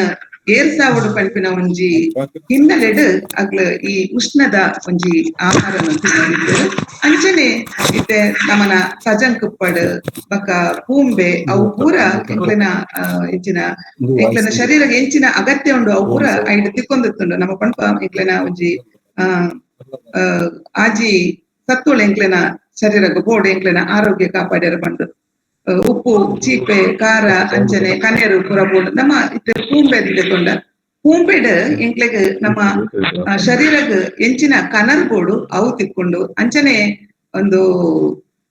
ಏರ್ಸಾವಡು ಪಂಪಿನ ಒಂಜಿ ಹಿನ್ನೆಲೆಡ್ ಅಗ್ಲ ಈ ಉಷ್ಣದ ಒಂಜಿ ಆಹಾರನ ತಿನ್ನೋದಿದ್ದೇರು ಅಂಚನೆ ಇತ್ತೆ ನಮನ ಸಜಂಕುಪ್ಪಡ್ ಬಕ ಪೂಂಬೆ ಅವು ಪೂರ ಎಂಕ್ಲೆನ ಎಂಕ್ಲೆನ ಶರೀರಗೆ ಎಂಚಿನ ಅಗತ್ಯ ಉಂಡು ಅವು ಪೂರ ಐಡ್ ತಿಕ್ಕೊಂದಿತ್ತುಂಡು ನಮ್ಮ ಪಂಪ ಎಂಕ್ಲೆನ ಒಂಜಿ ಆಜಿ ಸತ್ತುಳ ಎಂಕ್ಲೆನ ಶರೀರಗ ಬೋರ್ಡ್ ಎಂಕ್ಲೆನ ಆರೋಗ್ಯ ಕಾಪಾಡ್ಯಾರ ಬಂದು ಉಪ್ಪು ಚೀಪೆ ಖಾರ ಅಂಚನೆ ಕನೇರು ಪುರ ಬೋರ್ಡ್ ನಮ್ಮ ಇತ್ತೆ ಪೂಂಬೆ ತೊಂಡ ಪೂಂಬೆಡ್ ಎಂಕ್ಲೆಗ್ ನಮ್ಮ ಶರೀರಗ್ ಎಂಚಿನ ಕನರ್ ಬೋರ್ಡು ಅವು ತಿಕ್ಕೊಂಡು ಅಂಚನೆ ಒಂದು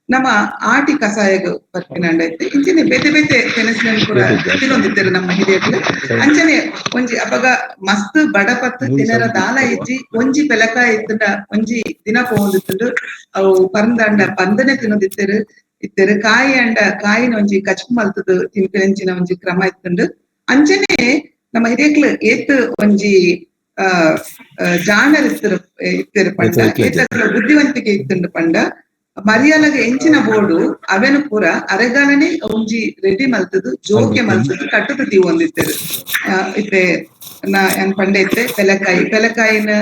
ನಮ್ಮ ಆಟಿ ಕಸಾಯಗ ಬರ್ಪಿನಂಡೈತೆ ಇಂಚನೆ ಬೇತೆ ಬೇತೆ ಕೆನಸಿನ ಪುರ ತಿನ್ನೊಂದಿತ್ತೇರು ನಮ್ಮ ಹಿರಿಯರ್ಲು ಅಂಚನೆ ಒಂಜಿ ಅಪಗ ಮಸ್ತ್ ಬಡಪತ್ ತಿನ್ನರ ದಾಲ ಇಜ್ಜಿ ಒಂಜಿ ಪೆಲಕಾಯಿ ಇತ್ತಂಡ ಒಂಜಿ ದಿನ ಪೋಂದಿತ್ತುಂಡು ಅವು ಪರಂದಾಂಡ ಪಂದನೆ ತಿನ್ನೊಂದಿತ್ತೇರು ಇತ್ತೇರು ಕಾಯಿ ಅಂಡ ಕಾಯಿನ ಒಂಜಿ ಕಚ್ಪು ಮಲ್ತದು ತಿನ್ಪೆಂಚಿನ ಒಂಜಿ ಕ್ರಮ ಇತ್ತುಂಡು ಅಂಚನೆ ನಮ್ಮ ಹಿರಿಯಕ್ಲು ಏತ್ ಒಂಜಿ ಜಾಣರ್ ಇತ್ತೇರು ಪಂಡ ಏತಕ್ಲ ಬುದ್ಧಿವಂತಿಕೆ ಇತ್ತುಂಡು ಪಂಡ ಮರಿಯಾಲಗ ಎಂಚಿನ ಬೋರ್ಡು ಅವೆನು ಪೂರ ಅರೆಗಾಲನೆ ಒಂಜಿ ರೆಡಿ ಮಲ್ತದು ಜೋಕೆ ಮಲ್ತದು ಕಟ್ಟದು ತೀವ್ ಒಂದಿತ್ತೇರು ಇತ್ತೆ ಏನ್ ಪಂಡ ಇತ್ತೆ ಪೆಲಕಾಯಿನ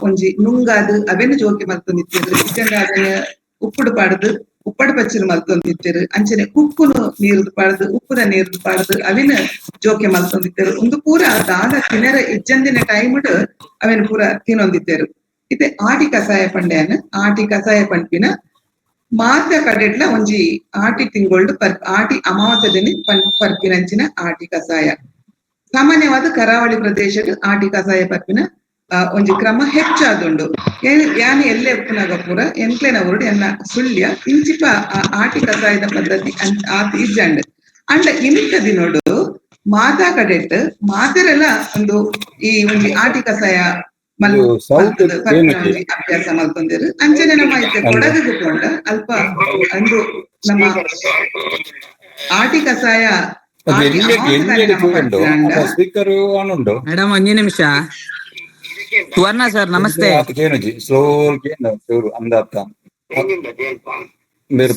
ಒಂಜಿ ನುಂಗಾದು ಅವೆನು ಜೋಕೆ ಮಲ್ತೊಂದಿತ್ತೇರು ಇಟ್ಟಂಗ ಅದನ್ನ ಉಪ್ಪುಡು ಪಾಡ್ದು ಉಪ್ಪಡ ಪಚ್ಚಿನ ಮಲ್ತೊಂದಿತ್ತೇರು ಅಂಚನೆ ಉಪ್ಪುನು ನೀರ್ದು ಪಾಡ್ದು ಉಪ್ಪುದ ನೀರ್ದು ಪಾಡ್ದು ಅವಿನ ಜೋಕೆ ಮಲ್ತೊಂದಿತ್ತೇರು ಒಂದು ಪೂರ ದಾದ ತಿನ್ನರ ಇಜ್ಜಂದಿನ ಟೈಮ್ಡ್ ಅವೆನು ಪೂರ ತಿನ್ನೊಂದಿತ್ತೇರು ಇತ್ತೆ ಆಟಿ ಕಸಾಯ ಪಂಡೆಯನ್ನ ಆಟಿ ಕಸಾಯ ಪಂಪಿನ ಮಾತ ಕಡೆಡ್ಲ ಒಂಜಿ ಆಟಿ ತಿಂಗೊಳ್ಡು ಆಟಿ ಅಮಾವಾಸ್ಯದಲ್ಲಿ ಪರ್ಪಿನಂಚಿನ ಆಟಿ ಕಸಾಯ ಸಾಮಾನ್ಯವಾದ ಕರಾವಳಿ ಪ್ರದೇಶದ ಆಟಿ ಕಸಾಯ ಪರ್ಪಿನ ಒಂಜಿ ಕ್ರಮ ಹೆಚ್ಚಾದುಂಡು ಯಾನಿ ಎಲ್ಲೆ ಉಪ್ಪುನಾಗ ಪೂರ ಎಂಕ್ಲೆನ ಉರುಡು ಎನ್ನ ಸುಳ್ಯ ಇಂಚಿಪ ಆಟಿ ಕಸಾಯದ ಪದ್ಧತಿ ಆತ ಇಜ್ಜಂಡ್ ಅಂಡ ಇಮಿಕ್ಕ ದಿನೋಡು ಮಾತಾ ಕಡೆಟ್ ಮಾತೆರೆಲ್ಲ ಒಂದು ಈ ಒಂಜಿ ಆಟಿ ಕಸಾಯ ಅಭ್ಯಾಸ ಮಲ್ತೊಂದಿರು ಅಂಚನೆ ನಮ್ಮ ಐತೆ ಕೊಡಗು ಕೊಂಡ ಅಲ್ಪ ಅಂದು ನಮ್ಮ ಆಟಿ ಕಸಾಯ ಮೇಡಮ್ ಒಂಜಿ ನಿಮಿಷ ಸುವರ್ಣ ಸರ್ ನಮಸ್ತೆ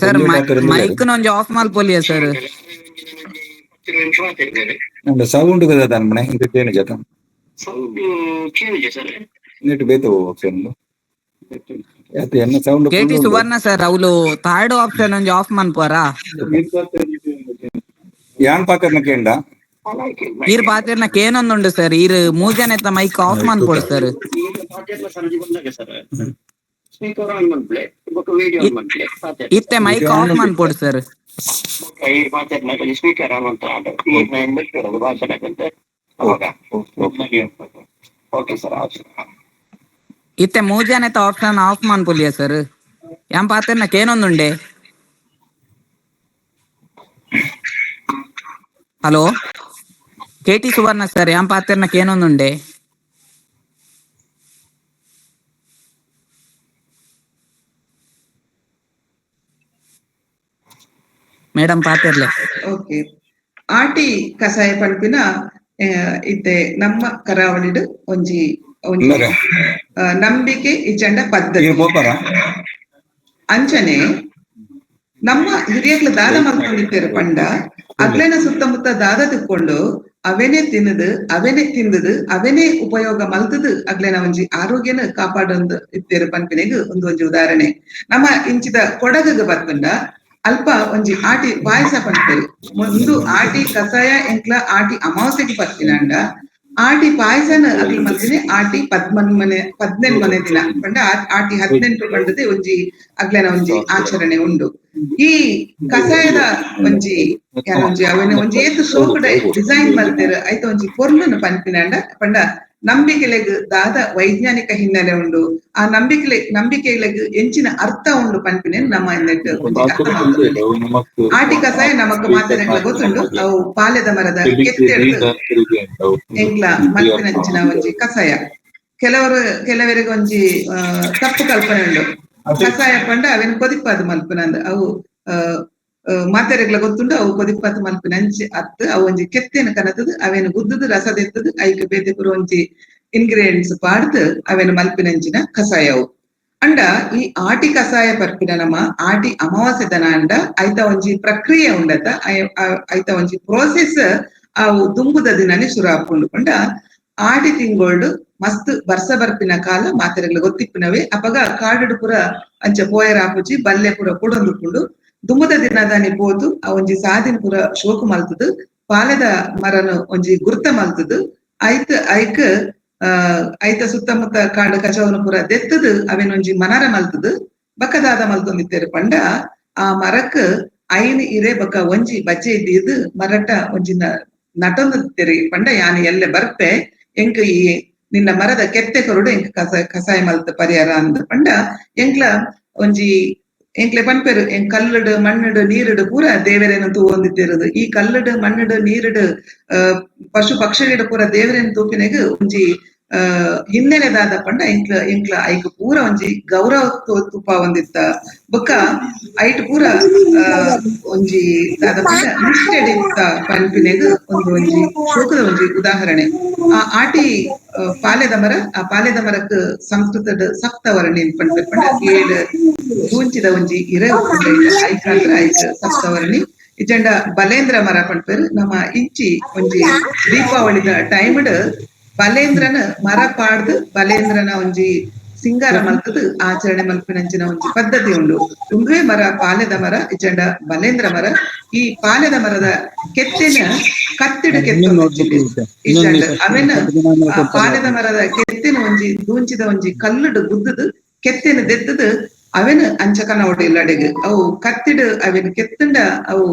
ಸರ್ ಮೈಕ್ ಒಂಜಿ ಆಫ್ ಮಲ್ಪೊಲಿಯ ಸರ್ ಸೌಂಡ್ ಕದ ಮನೆ ಇಂಕೇನು ಜತ ನೆಟ್ ಬೇತು ಸೌಂಡ್ ಕೇಟಿ ಸುವರ್ಣ ಸರ್ ಅವಳು ಥರ್ಡ್ ಆಪ್ಷನ್ ಒಂಜಿ ಆಫ್ ಮನ್ಪೋರಾ ಯಾನ್ ಪಾಕರ್ನ ಕೇಂಡ ಈರ್ ಪಾತೆರ್ನ ಕೇನೊಂದುಂಡು ಸರ್ ಈರ್ ಮೂಜನೆತ್ತ ಮೈಕ್ ಆಫ್ ಮನ್ಪೋಡು ಸರ್ ಇತ್ತೆ ಮೈಕ್ ಆಫ್ ಮನ್ಪೋಡು ಸರ್ ಇತ್ತೆ ಮೂಜನೆತ್ತ ಆಪ್ಷನ್ ಆಫ್ ಮನ್ಪೊಲಿಯ ಸರ್ ಯಾನ್ ಪಾತೆರ್ನ ಕೇನೊಂದುಂಡೆ ಹಲೋ ಕೇಟಿ ಸುವರ್ಣ ಸರ್ ಯಾನ್ ಪಾತೆರ್ನ ಕೇನೊಂದುಂಡೆ ಮೇಡಮ್ ಪಾತೆರ್ಲೆ ಓಕೆ ಆಟಿ ಕಸಾಯ ಪಂಪಿನ ಇತ್ತೆ ನಮ್ಮ ಕರಾವಳಿಡ್ ಒಂಜಿ ನಂಬಿಕೆ ಇಜ್ಜಂಡ ಪದ್ಧತಿ ಅಂಚನೆ ನಮ್ಮ ಹಿರಿಯಕ್ಲ ದಾದ ಮಲ್ಕೊಂಡಿದ್ದೇರು ಪಂಡ ಅಗ್ಲೆನ ಸುತ್ತಮುತ್ತ ದಾದ ತಿಕ್ಕೊಂಡು ಅವೆನೆ ತಿಂದದು ಅವೆನೆ ಉಪಯೋಗ ಮಲ್ತದು ಅಗ್ಲೆನ ಒಂಜಿ ಆರೋಗ್ಯನ ಕಾಪಾಡೊಂದು ಇತ್ತೇರು ಪಂಪಿನೆಗ್ ಒಂಜಿ ಉದಾಹರಣೆ ನಮ್ಮ ಇಂಚಿದ ಕೊಡಗಗ ಬರ್ತಂಡ ಅಲ್ಪ ಒಂಜಿ ಆಟಿ ಪಾಯಸ ಪಂಪೇರು ಒಂದು ಆಟಿ ಕಸಾಯ ಎಂಕ್ಲ ಆಟಿ ಅಮಾವಾಸ್ಯೆಗೆ ಬರ್ತಿನಂಡ ಆಟಿ ಪಾಯಸನ ಅಗ್ಲ ಮಲ್ತಿನಿ ಆಟಿ 14 ದಿನ ಪಂಡ ಆಟಿ 18 ಪಂಡದೆ ಒಂಜಿ ಅಗ್ಲೆನ ಒಂಜಿ ಆಚರಣೆ ಉಂಡು ಈ ಕಸಾಯದ ಒಂಜಿ ಅವನ ಒಂಜಿ ಏತು ಶೋಕುಡ ಡಿಸೈನ್ ಮಲ್ತೇರು ಐತ ಒಂಜಿ ಪೊರ್ಲುನು ಪನ್ಪಿನಂಡ ಪಂಡ ನಂಬಿಕೆಲೆಗ್ ದಾದ ವೈಜ್ಞಾನಿಕ ಹಿನ್ನೆಲೆ ಉಂಡು. ಆ ನಂಬಿಕೆಲೆಗ್ ಎಂಚಿನ ಅರ್ಥ ಉಂಡು ಪನ್ಪಿನ ನಮ್ಮ ಇಂದೆಟ್ ಅರ್ಥ ಮಾಡ್ತದೆ. ಆಟಿ ಕಸಾಯ ನಮಕ್ ಮಾತೆರೆಗ್ಲ ಗೊತ್ತುಂಡು. ಅವು ಪಾಲೆದ ಮರದ ಕೆತ್ತೆಡ್ದು ಎಂಕ್ಲ ಮಲ್ಪಿನಂಚಿನ ಒಂಜಿ ಕಸಾಯ. ಕೆಲವರಿಗೆ ಒಂಜಿ ತಪ್ಪು ಕಲ್ಪನೆ ಉಂಡು. ಕಸಾಯ ಪಂಡ ಅವೇನು ಕೊದಿಪಾದ ಮಲ್ಪನಂದ್ ಅವು ಮಾತೆರೆಗ್ಲ ಗೊತ್ತುಂಡು. ಅವು ಕೊದಿಪಾದ ಮಲ್ಪಿನ ಅಂಚಿ ಅತ್ತು ಅವು ಒಂಜಿ ಕೆತ್ತೆನ ಕನತದು ಅವೇನು ಗುದ್ದದು ರಸದೆತ್ತದು ಐಕ್ ಬೇತೆ ಪುರ ಒಂಜಿ ಇಂಗ್ರೀಡಿಯೆಂಟ್ಸ್ ಪಾಡ್ದು ಅವೇನು ಮಲ್ಪಿನಂಚಿನ ಕಸಾಯ ಅವು. ಅಂಡ ಈ ಆಟಿ ಕಸಾಯ ಬರ್ಪಿನ ನಮ್ಮ ಆಟಿ ಅಮಾವಾಸ್ಯೆ ದನ ಅಂಡ ಐತ ಒಂಜಿ ಪ್ರಕ್ರಿಯೆ ಉಂಡತ ಐತ ಒಂಜಿ ಪ್ರೋಸೆಸ್ ಅವು ದುಂಬುದ ದಿನನೇ ಶುರು ಹಾಕೊಂಡು ಪಂಡ ಆಟಿ ತಿಂಗೋಳ್ಡು ಮಸ್ತ್ ಬರ್ಸ ಬರ್ಪಿನ ಕಾಲ ಮಾತೆರೆಗ್ಲ ಗೊತ್ತಿಪ್ಪಿನವೆ. ಅಪಗ ಕಾಡುಡು ಪುರ ಅಂಚ ಪೋಯರ ಹಾಪುಜಿ ಬಲ್ಲೆ ಪುರ ಕುಡೊಂದುಕೊಂಡು ದುಂಬುದ ದಿನದಾನಿ ಪೋದು ಆ ಒಂಜಿ ಸಾದಿನ ಪುರ ಶೋಕು ಮಲ್ತದು ಪಾಲೆದ ಮರನು ಒಂಜಿ ಗುರ್ತ ಮಲ್ತದು ಐಕ್ ಐತ ಸುತ್ತಮುತ್ತ ಕಾಡು ಕಚವನು ಪುರ ದೆತ್ತದು ಅವೇನೊಂಜಿ ಮನರ ಮಲ್ತದು ಬಕ್ಕದಾದ ಮಲ್ತೊಂದಿತ್ತೇರು ಪಂಡ ಆ ಮರಕ್ ಐನ್ ಇರೆ ಬಕ್ಕ ಒಂಜಿ ಬಜ್ಜೆ ಇದ್ದಿದ್ದು ಮರಟ ಒಂಜಿ ನಟೊಂದಿತ್ತೇರಿ ಪಂಡ ಯಾನು ಎಲ್ಲೆ ಬರ್ಪೆ ಎಂಕ್ ಈ ನಿನ್ನ ಮರದ ಕೆತ್ತೆ ಕೊರಡು ಎಂಕ್ ಕಸಾಯ ಮಲ್ತ ಪರಿಹಾರ ಅಂದ ಪಂಡ ಎಂಕ್ಲ ಒಂಜಿ ಎಂಕ್ಲೆ ಪನ್ಪೆರು ಎಂಕ್ ಕಲ್ಲುಡು ಮಣ್ಣುಡು ನೀರುಡು ಪೂರ ದೇವರೇನು ತೂವೊಂದಿತ್ತಿರುದು. ಈ ಕಲ್ಲುಡು ಮಣ್ಣುಡು ನೀರುಡು ಪಶು ಪಕ್ಷಿಡು ಪೂರ ದೇವರೇನು ತೂಪಿನೆಗ್ ಒಂಜಿ ಹಿನ್ನೆಲೆದಾದ ಪಂಡ ಎಂಕ್ಲ ಐಕ್ ಪೂರ ಒಂಜಿ ಗೌರವ ತುಪ್ಪ ಒಂದಿತ್ತ ಬೊಕ್ಕ ಐಟ್ ಪೂರ ಒಂಜಿ ದಾದ ಪಂಡ ನಿಷ್ಠೆಡಿತ್ತ ಪನ್ಪಿನೆಗ್ ಒಂಜಿ ಶೋಕದ ಒಂಜಿ ಉದಾಹರಣೆ. ಆ ಆಟಿ ಪಾಲೆದ ಮರ ಆ ಪಾಲೆದ ಮರಕ್ ಸಂಸ್ಕೃತದ ಸಪ್ತವರ್ಣಿ ಪನ್ಪೆ ಪಂಡ 7 ದೂಂಚಿದ ಒಂಜಿ ಇರವು ಐಕಾಂದ್ರ ಐಕ್ ಸಪ್ತವರ್ಣಿ ಇಜಂಡ ಬಲೇಂದ್ರ ಮರ ಪನ್ಪೇರು. ನಮ್ಮ ಇಂಚಿ ಒಂಜಿ ದೀಪಾವಳಿದ ಟೈಮ್ಡ್ ಬಲೇಂದ್ರನ ಮರ ಪಾಡ್ದು ಬಲೇಂದ್ರನ ಒಂಜಿ ಸಿಂಗಾರ ಮಲ್ತದು ಆಚರಣೆ ಮಲ್ಪಿನಂಚಿನ ಒಂಜಿ ಪದ್ಧತಿ ಉಂಡು. ಉಂದುವೆ ಮರ ಪಾಲೆದ ಮರ ಇಜಂಡ ಬಲೇಂದ್ರ ಮರ. ಈ ಪಾಲೆದ ಮರದ ಕೆತ್ತಿನ ಕತ್ತಿಡು ಕೆತ್ತ ಇಜಂಡ ಅವೆನ ಪಾಲೆದ ಮರದ ಕೆತ್ತಿನ ಒಂಜಿ ದೂಂಚಿದ ಒಂಜಿ ಕಲ್ಲುಡು ಗುದ್ದದು ಕೆತ್ತಿನ ದೆತ್ತದು ಅವೆನು ಅಂಚಕನ ಒಟ್ಟು ಇಲ್ಲಡೆಗ್ ಅವು ಕತ್ತಿಡು ಅವೆನು ಕೆತ್ತಂಡ ಅವು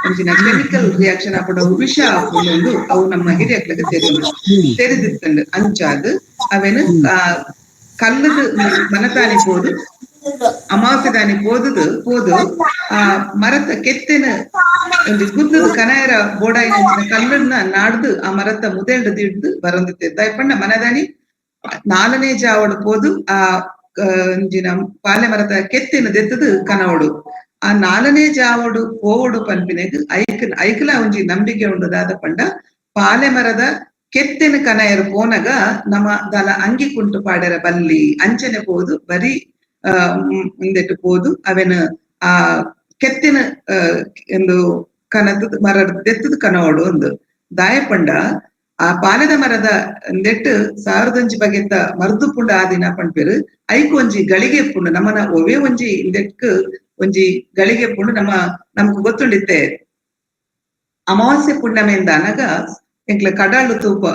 ಒಂಜಿನ ಕೆಮಿಕಲ್ ರಿಯಾಕ್ಷನ್ ಆಪಡ ವಿಷ ಹಾಕೊಂಡು ಅವು ನಮ್ಮ ಹಿರಿಯಕ್ಲಗ ತೆರೆದಿತ್ತಂಡು ಅಂಚಾದ್ ಅವೆನು ಕಲ್ಲದು ಮನತಾನಿ ಪೋದು ಅಮಾವಾಸ್ಯೆ ದಾನಿ ಪೋದು ಆ ಮರತ ಕೆತ್ತಿನ ಒಂದು ಗುದ್ದದ ಕನಾಯರ ಬೋಡಾಯಿನ ಕಲ್ಲನ್ನ ನಾಡ್ದು ಆ ಮರತ ಮುದೆಂಡು ದಿಡ್ದು ಬರೊಂದಿತ್ತೆ ದಯಪಂಡ ಮನದಾನಿ 4ನೇ ಜಾವಡು ಪೋದು ಆ ಒಂಜಿನ ಪಾಲೆ ಮರದ ಕೆತ್ತಿನ ದೆತ್ತದು ಕನವಡು. ಆ 4ನೇ ಜಾವಡು ಪೋವಡು ಪನ್ಪಿನೆಗ್ ಐಕ್ಲ ಒಂಜಿ ನಂಬಿಕೆ ಉಂಡುದಾದ ಪಂಡ ಪಾಲೆ ಮರದ ಕೆತ್ತಿನ ಕನಯರು ಪೋನಗ ನಮ್ಮ ದಲ ಅಂಗಿ ಕುಂಟು ಪಾಡೆರ ಬಲ್ಲಿ ಅಂಚನೆ ಪೋದು ಬರೀ ಮುಂದೆಟ್ಟು ಪೋದು ಅವೆನು ಆ ಕೆತ್ತಿನ ಒಂದು ಕನದ ಮರದ ದೆತ್ತದ ಕನವಡು ಒಂದು ದಾಯಪಂಡ. ಆ ಪಾಲೆದ ಮರದ ನೆಟ್ಟು 1001 ಬಗೆತ ಮರ್ದು ಪುಂಡ ಆದಿನ ಪನ್ಪೇರು ಐಕ್ ಒಂಜಿ ಗಳಿಗೆ ಪುಂಡು ನಮ್ಮನ ಒವೇ ಒಂಜಿ ಇಂದೆಟ್ಕ್ ಒಂಜಿ ಗಳಿಗೆ ಪುಂಡು ನಮಕ್ ಗೊತ್ತುಂಡಿತ್ತೆ. ಅಮಾವಾಸ್ಯೆ ಪುಣ್ಯಮೆಂದ ಅನಗ ಎಂಕ್ಲ ಕಡಾಳು ತೂಪ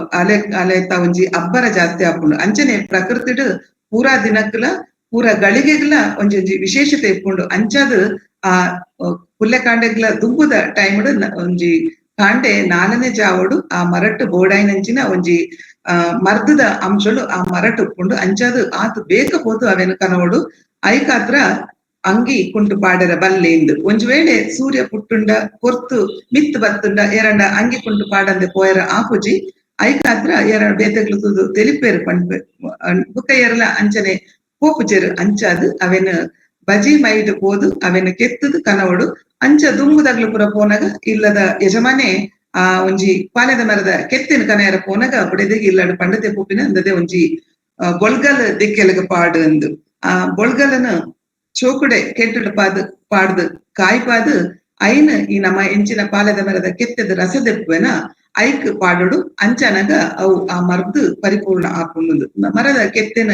ಅಲೆತ ಒಂಜಿ ಅಬ್ಬರ ಜಾಸ್ತಿ ಆಪುಂಡು. ಅಂಚನೆ ಪ್ರಕೃತಿಡ್ ಪೂರಾ ದಿನಕ್ಲ ಪೂರ ಗಳಿಗೆಗ್ಲ ಒಂಜಿ ವಿಶೇಷತೆ ಇಪ್ಪುಂಡು. ಅಂಚಾದ್ ಆ ಪುಲ್ಲೆ ಕಾಂಡೆಗ್ಲ ದುಂಬುದ ಟೈಮ್ಡ್ ಒಂಜಿ ಕಾಂಡೆ 4ನೇ ಜಾವಡು ಆ ಮರಟ್ ಬೋಡಾಯಿನಂಚಿನ ಒಂಜಿ ಮರ್ದದ ಅಂಶಳು ಆ ಮರಟ್ ಉಪ್ಪುಂಡು. ಅಂಚಾದ್ ಆತ್ ಬೇಕ ಪೋದು ಅವೆನು ಕನವಡು ಐಕಾತ್ರ ಅಂಗಿ ಕುಂಟು ಪಾಡೆರ ಬಲ್ಲೆಂದು ಒಂಜಿ ವೇಳೆ ಸೂರ್ಯ ಪುಟ್ಟುಂಡ ಕೊರ್ತು ಮಿತ್ ಬತ್ತುಂಡ ಎರಡ ಅಂಗಿ ಕುಂಟು ಪಾಡಂದೆ ಪೋಯರ ಆಪುಜಿ ಐಕಾತ್ರ ಎರಡ ಬೇತೆಗ್ಲು ತೂದು ತೆಲಿಪೇರು ಪಂಡ್ಪೆ ಬುಕ್ಕ ಎರಲ ಅಂಚನೆ ಪೋಪುಜೆರು. ಅಂಚಾದ್ ಅವೆನು ಬಜಿ ಮೈಡ್ ಪೋದು ಅವೆನು ಕೆತ್ತದು ಕನವಡು ಅಂಚ ದುಂಬುದಗ್ಲು ಪುರ ಪೋನಗ ಇಲ್ಲದ ಯಜಮಾನೆ ಆ ಒಂಜಿ ಪಾಲೆದ ಮರದ ಕೆತ್ತಿನ ಕನೆಯರ ಪೋನಗ ಬುಡೆದಿಗೆ ಇಲ್ಲಡು ಪಂಡತೆ ಪೋಪಿನ ಅಂದದೆ ಒಂಜಿ ಬೊಳ್ಗಲ್ ದಿಕ್ಕೆಲಗ ಪಾಡು ಅಂದು ಆ ಬೊಳ್ಗಲನು ಚೋಕುಡೆ ಕೆಟ್ಟುಡು ಪಾಡ್ದು ಕಾಯ್ಪಾದು ಐನ್ ಈ ನಮ್ಮ ಎಂಚಿನ ಪಾಲೆದ ಮರದ ಕೆತ್ತದ ರಸದೆಪ್ಪುವೆನ ಐಕ್ ಪಾಡುಡು ಅಂಚನಗ ಅವು ಆ ಮರ್ದು ಪರಿಪೂರ್ಣ ಆಪುಂಡು. ಮರದ ಕೆತ್ತಿನ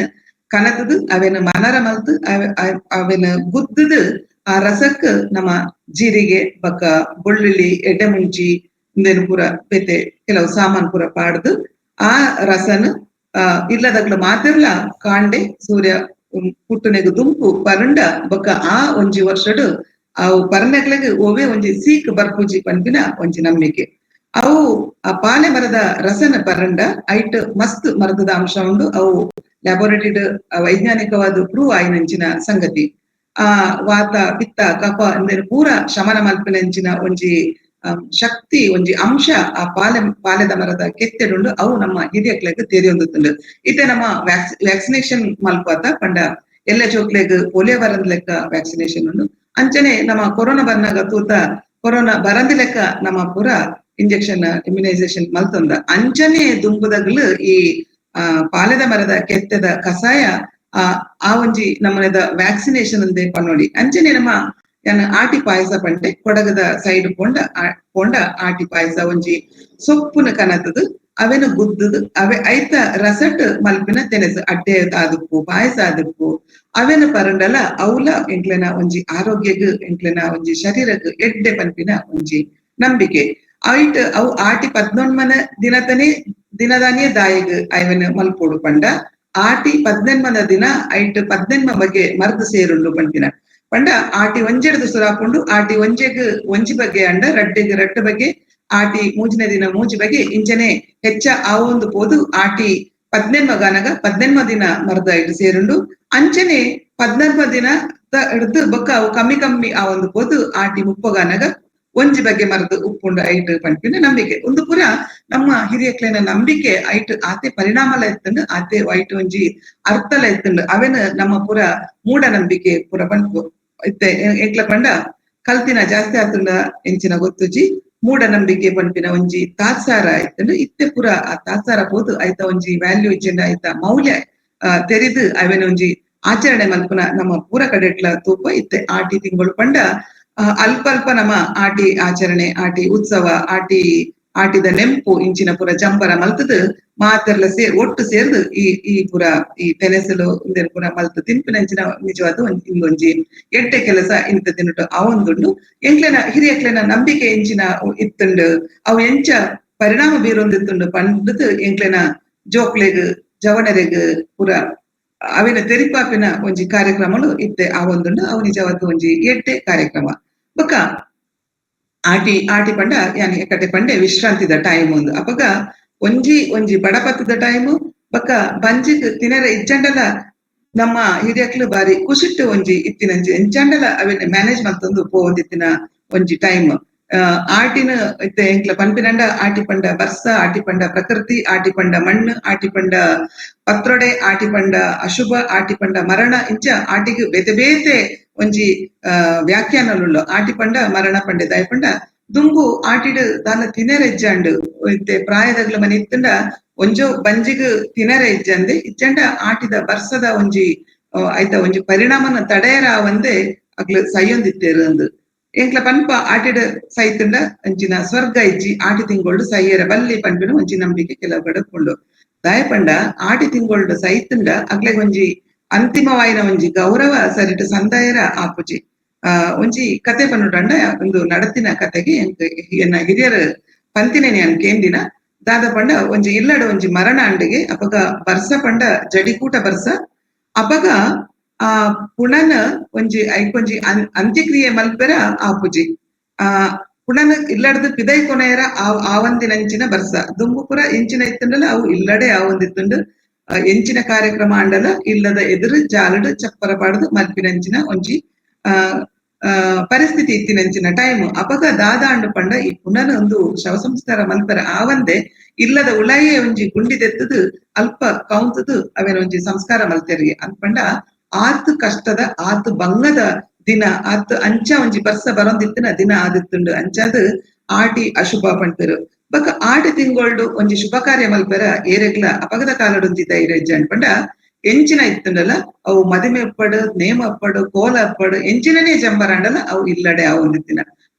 ಕನತದು ಅವೆನು ಮನರ ಮಲ್ತು ಅವೆನು ಗುದ್ದದು ಆ ರಸಕ್ ನಮ್ಮ ಜೀರಿಗೆ ಬಕ್ಕ ಬೆಳ್ಳುಳ್ಳಿ ಎಡ್ಡೆ ಮುಂಚಿ ಇಂದೇನು ಪೂರ ಬೇತೆ ಕೆಲವು ಸಾಮಾನ್ ಪೂರ ಪಾಡ್ದು ಆ ರಸನ್ ಇಲ್ಲದಗ್ಲು ಮಾತಿರ್ಲ ಕಾಂಡೆ ಸೂರ್ಯ ಪುಟ್ಟನೆಗ್ ದುಂಪು ಪರಂಡ ಬೊಕ್ಕ ಆ ಒಂಜಿ ವರ್ಷಡ್ ಅವು ಪರ್ನೆಗ್ಲೆಗ್ ಒವೇ ಒಂಜಿ ಸೀಕ್ ಬರ್ಪುಜಿ ಪನ್ಪಿನ ಒಂಜಿ ನಂಬಿಕೆ. ಅವು ಆ ಪಾಲೆ ಮರದ ರಸನ ಪರಂಡ ಐಟ್ ಮಸ್ತ್ ಮರದದ ಅಂಶ ಉಂಡು ಅವು ಲ್ಯಾಬೋರೇಟರಿಡ್ ವೈಜ್ಞಾನಿಕವಾದ ಪ್ರೂವ್ ಆಯ್ನಂಚಿನ ಸಂಗತಿ. ಆ ವಾತ ಪಿತ್ತ ಕಫ ಎಂದೇನು ಪೂರ ಶಮನ ಮಲ್ಪನಂಚಿನ ಒಂಜಿ ಶಕ್ತಿ ಒಂಜಿ ಅಂಶ ಆ ಪಾಲೆದ ಮರದ ಕೆತ್ತೆಡುಂಡು ಅವು ನಮ್ಮ ಹಿರಿಯಕ್ಲೆಗ್ ತೆರೆಯೊಂದುಂಡು. ಇತ್ತೆ ನಮ್ಮ ವ್ಯಾಕ್ಸಿನೇಷನ್ ಮಲ್ಪಾತ ಪಂಡ ಎಲ್ಲ ಜೋಕ್ಲೆಗ್ ಪೋಲಿಯೋ ಬರಂದ್ ಲೆಕ್ಕ ವ್ಯಾಕ್ಸಿನೇಷನ್ ಉಂಡು. ಅಂಚನೆ ನಮ್ಮ ಕೊರೋನಾ ಬರ್ನಾಗ ತೂತ ಕೊರೋನಾ ಬರಂದ್ ಲೆಕ್ಕ ನಮ್ಮ ಪೂರ ಇಂಜೆಕ್ಷನ್ ಇಮ್ಯುನೈಸೇಷನ್ ಮಲ್ತೊಂದ. ಅಂಚನೆ ದುಂಬುದಗ್ಲು ಈ ಪಾಲೆದ ಮರದ ಕೆತ್ತದ ಕಷಾಯ ಆ ಒಂಜಿ ನಮ್ಮನೆದ ವ್ಯಾಕ್ಸಿನೇಷನ್ ಅಂದೇ ಪನ್ನೋಡಿ. ಅಂಚನೆ ನಮ್ಮ ಆಟಿ ಪಾಯಸ ಪಂಡೆ ಕೊಡಗದ ಸೈಡ್ ಪೋಂಡ ಆಟಿ ಪಾಯಸ ಒಂಜಿ ಸೊಪ್ಪುನ ಕನತದು ಅವೆನು ಗುದ್ದದು ಅವೆ ಐತ ರಸಟ್ ಮಲ್ಪಿನ ತೆನೆಸು ಅಡ್ಡೆ ಆದುಪ್ಪು ಪಾಯಸ ಆದುಪ್ಪು ಅವೆನು ಪರಂಡಲ ಅವಲ ಎಂಕ್ಲೆನ ಒಂಜಿ ಆರೋಗ್ಯಗ್ ಎಂಕ್ಲೆನ ಒಂಜಿ ಶರೀರಗ್ ಎಡ್ಡೆ ಪನ್ಪಿನ ಒಂಜಿ ನಂಬಿಕೆ. ಐಟ್ ಅವು ಆಟಿ 11 ದಿನತನೇ ದಿನದಾನಿಯೇ ದಾಯಿಗ್ ಅವೆನು ಮಲ್ಪೋಡು ಪಂಡ ಆಟಿ 18 ದಿನ ಐಟ್ 18 ಬಗೆ ಮರ್ದು ಸೇರುಂಡು ಪಂಪಿನ ಪಂಡ ಆಟಿ ಒಂಜೆಡ್ದು ಸುರಾಪುಂಡು ಆಟಿ ಒಂಜಿ ಬಗೆ ಅಂಡ ರಡ್ಡೆಗ್ ರಡ್ಡು ಬಗೆ ಆಟಿ ಮೂಜಿನ ದಿನ ಮೂಜಿ ಬಗೆ ಇಂಚನೆ ಹೆಚ್ಚ ಆವೊಂದು ಪೋದು ಆಟಿ 18 ಗಾನಗ 18 ದಿನ ಮರ್ದ ಐಟ್ ಸೇರುಂಡು. ಅಂಚನೆ 14 ದಿನ ಹಿಡ್ದು ಬೊಕ್ಕ ಅವು ಕಮ್ಮಿ ಆವೊಂದು ಪೋದು ಆಟಿ 30 ಗಾನಗ ಒಂಜಿ ಬಗೆ ಮರ್ದು ಉಪ್ಪುಂಡು ಐಟ್ ಪಂಪಿನ ನಂಬಿಕೆ. ಒಂದು ಪುರ ನಮ್ಮ ಹಿರಿಯಕ್ಲೆನ ನಂಬಿಕೆ ಐಟ್ ಆತೆ ಪರಿಣಾಮಲ ಎತ್ತುಂಡು ಆತೆ ಐಟ್ ಒಂಜಿ ಅರ್ಥಲ ಎತ್ತುಂಡು ಅವೆನು ನಮ್ಮ ಪುರ ಮೂಢ ನಂಬಿಕೆ ಪುರ ಪಂಪು ಇತ್ತೆ ಎಂಕ್ಲ ಪಂಡ ಕಲ್ತಿನ ಜಾಸ್ತಿ ಆತುಂಡ ಎಂಚಿನ ಗೊತ್ತುಜಿ ಮೂಢ ನಂಬಿಕೆ ಪಂಪಿನ ಒಂಜಿ ತಾತ್ಸಾರ ಇತ್ತಂಡು ಇತ್ತೆ ಪುರ ಆ ತಾತ್ಸಾರ ಪೋದು ಐತ ಒಂಜಿ ವ್ಯಾಲ್ಯೂ ಇಚ್ಚಂಡ ಐತ ಮೌಲ್ಯ ತೆರಿದು ಅವೆನ ಒಂಜಿ ಆಚರಣೆ ಮಲ್ಪುನ ನಮ್ಮ ಪೂರ ಕಡೆಟ್ಲ ತೂಪ ಇತ್ತೆ ಆಟಿ ತಿಂಗಳು ಪಂಡ ಅಲ್ಪ ನಮ್ಮ ಆಟಿ ಆಚರಣೆ ಆಟಿ ಉತ್ಸವ ಆಟಿದ ನೆಂಪು ಇಂಚಿನ ಪುರ ಜಂಬರ ಮಲ್ತದು ಮಾತೆರ್ಲ ಒಟ್ಟು ಸೇರ್ದು ಈ ಪುರ ಈ ತೆನೆಸಲು ಇಂದೆನ್ ಪುರ ಮಲ್ತು ತಿನ್ಪಿನಂಚಿನ ನಿಜವಾದ ಇಂದೊಂಜಿ ಎಡ್ಡೆ ಕೆಲಸ ಇಂತ ತಿನ್ನುಟು ಅವೊಂದುಂಡು. ಎಂಕ್ಲೆನ ಹಿರಿಯಕ್ಲೆನ ನಂಬಿಕೆ ಎಂಚಿನ ಇತ್ತುಂಡು ಅವು ಎಂಚ ಪರಿಣಾಮ ಬೀರೊಂದಿತ್ತುಂಡು ಪಂಡದು ಎಂಕ್ಲೆನ ಜೋಕ್ಲೆಗ್ ಜವಣರೆಗ್ ಪುರ ಅವಿನ ತೆರಿಪಾಪಿನ ಒಂಜಿ ಕಾರ್ಯಕ್ರಮಗಳು ಇತ್ತೆ ಅವೊಂದುಂಡು ಅವು ನಿಜವಾದ ಒಂಜಿ ಎಡ್ಡೆ ಕಾರ್ಯಕ್ರಮ. ಬೊಕ್ಕ ಆಟಿ ಪಂಡ ಯಾನಿ ಎಕಟೆ ಪಂಡೆ ವಿಶ್ರಾಂತಿದ ಟೈಮ್ ಒಂದು ಅಪಗ ಒಂಜಿ ಬಡಪತ್ತದ ಟೈಮು ಬೊಕ್ಕ ಬಂಜಿಗ್ ತಿನರ ಇಜ್ಜಂಡಲ ನಮ್ಮ ಹಿರಿಯಕ್ಲು ಬಾರಿ ಖುಷಿಟ್ಟು ಒಂಜಿ ಇತ್ತಿನಂಜಿ ಎಂಚಂಡಲ ಅವೆನ್ ಮ್ಯಾನೇಜ್ ಮಲ್ತೊಂದು ಪೋವೊಂದಿತ್ತಿನ ಒಂಜಿ ಟೈಮ್. ಆಟಿನ ಇತ್ತೆ ಎಂಕ್ಲ ಪನ್ಪಿನಂಡ ಆಟಿ ಪಂಡ ಬರ್ಸ ಆಟಿ ಪಂಡ ಪ್ರಕೃತಿ ಆಟಿ ಪಂಡ ಮಣ್ಣು ಆಟಿ ಪಂಡ ಪತ್ರೊಡೆ ಆಟಿ ಪಂಡ ಅಶುಭ ಆಟಿ ಪಂಡ ಮರಣ ಇಂಚ ಆಟಿಗೆ ಬೇತೆ ಬೇತೆ ಒಂಜಿ ವ್ಯಾಖ್ಯಾನಲು ಆಟಿ ಪಂಡ ಮರಣ ಪಂಡೆ ದಾಯ ಪಂಡ ದುಂಬು ಆಟಿಡ್ ದಾನ ತಿನರ ಇಜ್ಜಂಡು ಇತ್ತೆ ಪ್ರಾಯದಗ್ಲ ಮನೆ ಇತ್ತಂಡ ಒಂಜೋ ಬಂಜಿಗ್ ತಿನರ ಇಜ್ಜಂದೆ ಇಜ್ಜಂಡ ಆಟಿದ ಬರ್ಸದ ಒಂಜಿ ಐತ ಒಂಜಿ ಪರಿಣಾಮನ ತಡೆಯರ ಒಂದೇ ಅಗ್ಲು ಸೈಯೊಂದಿತ್ತೇರು ಅಂದು ಎಂಕ್ಲ ಪನ್ಪ ಆಟಿಡ್ ಸೈತಂಡ ಅಂಚಿನ ಸ್ವರ್ಗ ಇಜ್ಜಿ ಆಟಿ ತಿಂಗೊಳ್ಡು ಸೈಯರ ಬಲ್ಲಿ ಪನ್ಪಿನ ಒಂಜಿ ನಂಬಿಕೆ ಕೆಲವು ಕಡೆ ಉಂಡು. ದಾಯಪಂಡ ಆಟಿ ತಿಂಗೊಳ್ಡು ಸೈತಂಡ ಅಗ್ಲೆಗ್ ಒಂಜಿ ಅಂತಿಮವಾಯಿನ ಒಂಜಿ ಗೌರವ ಸರಿಟ್ ಸಂದಾಯರ ಆಪುಜಿ. ಒಂಜಿ ಕತೆ ಪನ್ನುಡಂಡ ಒಂದು ನಡತಿನ ಕತೆಗೆ ಎನ್ನ ಹಿರಿಯರು ಪಂತಿನೇನೆ ಅನ್ ಕೇಂದಿನ ದಾದ ಪಂಡ ಒಂಜಿ ಇಲ್ಲಡ ಒಂಜಿ ಮರಣ ಅಂಡಿಗೆ ಅಪಗ ಬರ್ಸ ಪಂಡ ಜಡಿಕೂಟ ಬರ್ಸ ಅಪಗ ಪುಣನ ಒಂಜಿ ಐಕೊಂಜಿ ಅಂತ್ಯಕ್ರಿಯೆ ಮಲ್ಪೆರ ಆಪುಜಿ. ಪುಣನ ಇಲ್ಲಡ್ದು ಪಿದೈ ಕೊನೆಯರ ಆವಂದಿನಂಚಿನ ಬರ್ಸ ದುಂಬು ಪುರ ಎಂಚಿನ ಇತ್ತಂಡಲ ಅವು ಇಲ್ಲಡೆ ಆವಂದಿತ್ತುಂಡು ಎಂಚಿನ ಕಾರ್ಯಕ್ರಮ ಅಂಡಲ ಇಲ್ಲದ ಎದುರು ಜಾಲಡ್ ಚಪ್ಪರ ಪಾಡ್ದು ಮಲ್ಪಿನಂಚಿನ ಒಂಜಿ ಪರಿಸ್ಥಿತಿ ಇತ್ತಿನಂಚಿನ ಟೈಮ್ ಅಪಗ ದಾದ ಅಂಡು ಪಂಡ ಈ ಪುನನ ಒಂದು ಶವ ಸಂಸ್ಕಾರ ಮಲ್ಪರ ಆವಂದೆ ಇಲ್ಲದ ಉಳಾಯೇ ಒಂಜಿ ಗುಂಡಿ ತೆತ್ತದು ಅಲ್ಪ ಕೌಂತದು ಅವೇನ ಒಂಜಿ ಸಂಸ್ಕಾರ ಮಲ್ತೆರಿಗೆ ಅನ್ಪಂಡ ಆತ್ ಕಷ್ಟದ ಆತ್ ಬಂಗದ ದಿನ ಆತ್ ಅಂಚ ಒಂಜಿ ಬರ್ಸ ಬರೊಂದಿತ್ತಿನ ದಿನ ಆದಿತ್ತುಂಡು ಅಂಚಾದ್ ಆಟಿ ಅಶುಭ ಪಂಪರು ಬೊಕ ಆಟಿ ತಿಂಗೊಳ್ಡು ಒಂಜಿ ಶುಭ ಕಾರ್ಯ ಮಲ್ಪರ ಏರೆಗ್ಲ ಅಪಗದ ಕಾಲಡೊಂಜಿ ಧೈರ್ಯ ಇಜ್ಜ ಅನ್ಪಂಡ ಎಂಚಿನ ಇತ್ತುಂಡಲ ಅವು ಮದಿಮೆ ಅಪ್ಪಡು ನೇಮ ಅಪ್ಪಡು ಕೋಲ ಅಪ್ಪಡು ಎಂಚಿನನೇ ಜಂಬರಾಂಡಲ ಅವು ಇಲ್ಲಡೆ ಆವೊಂದಿತ್ತಿನ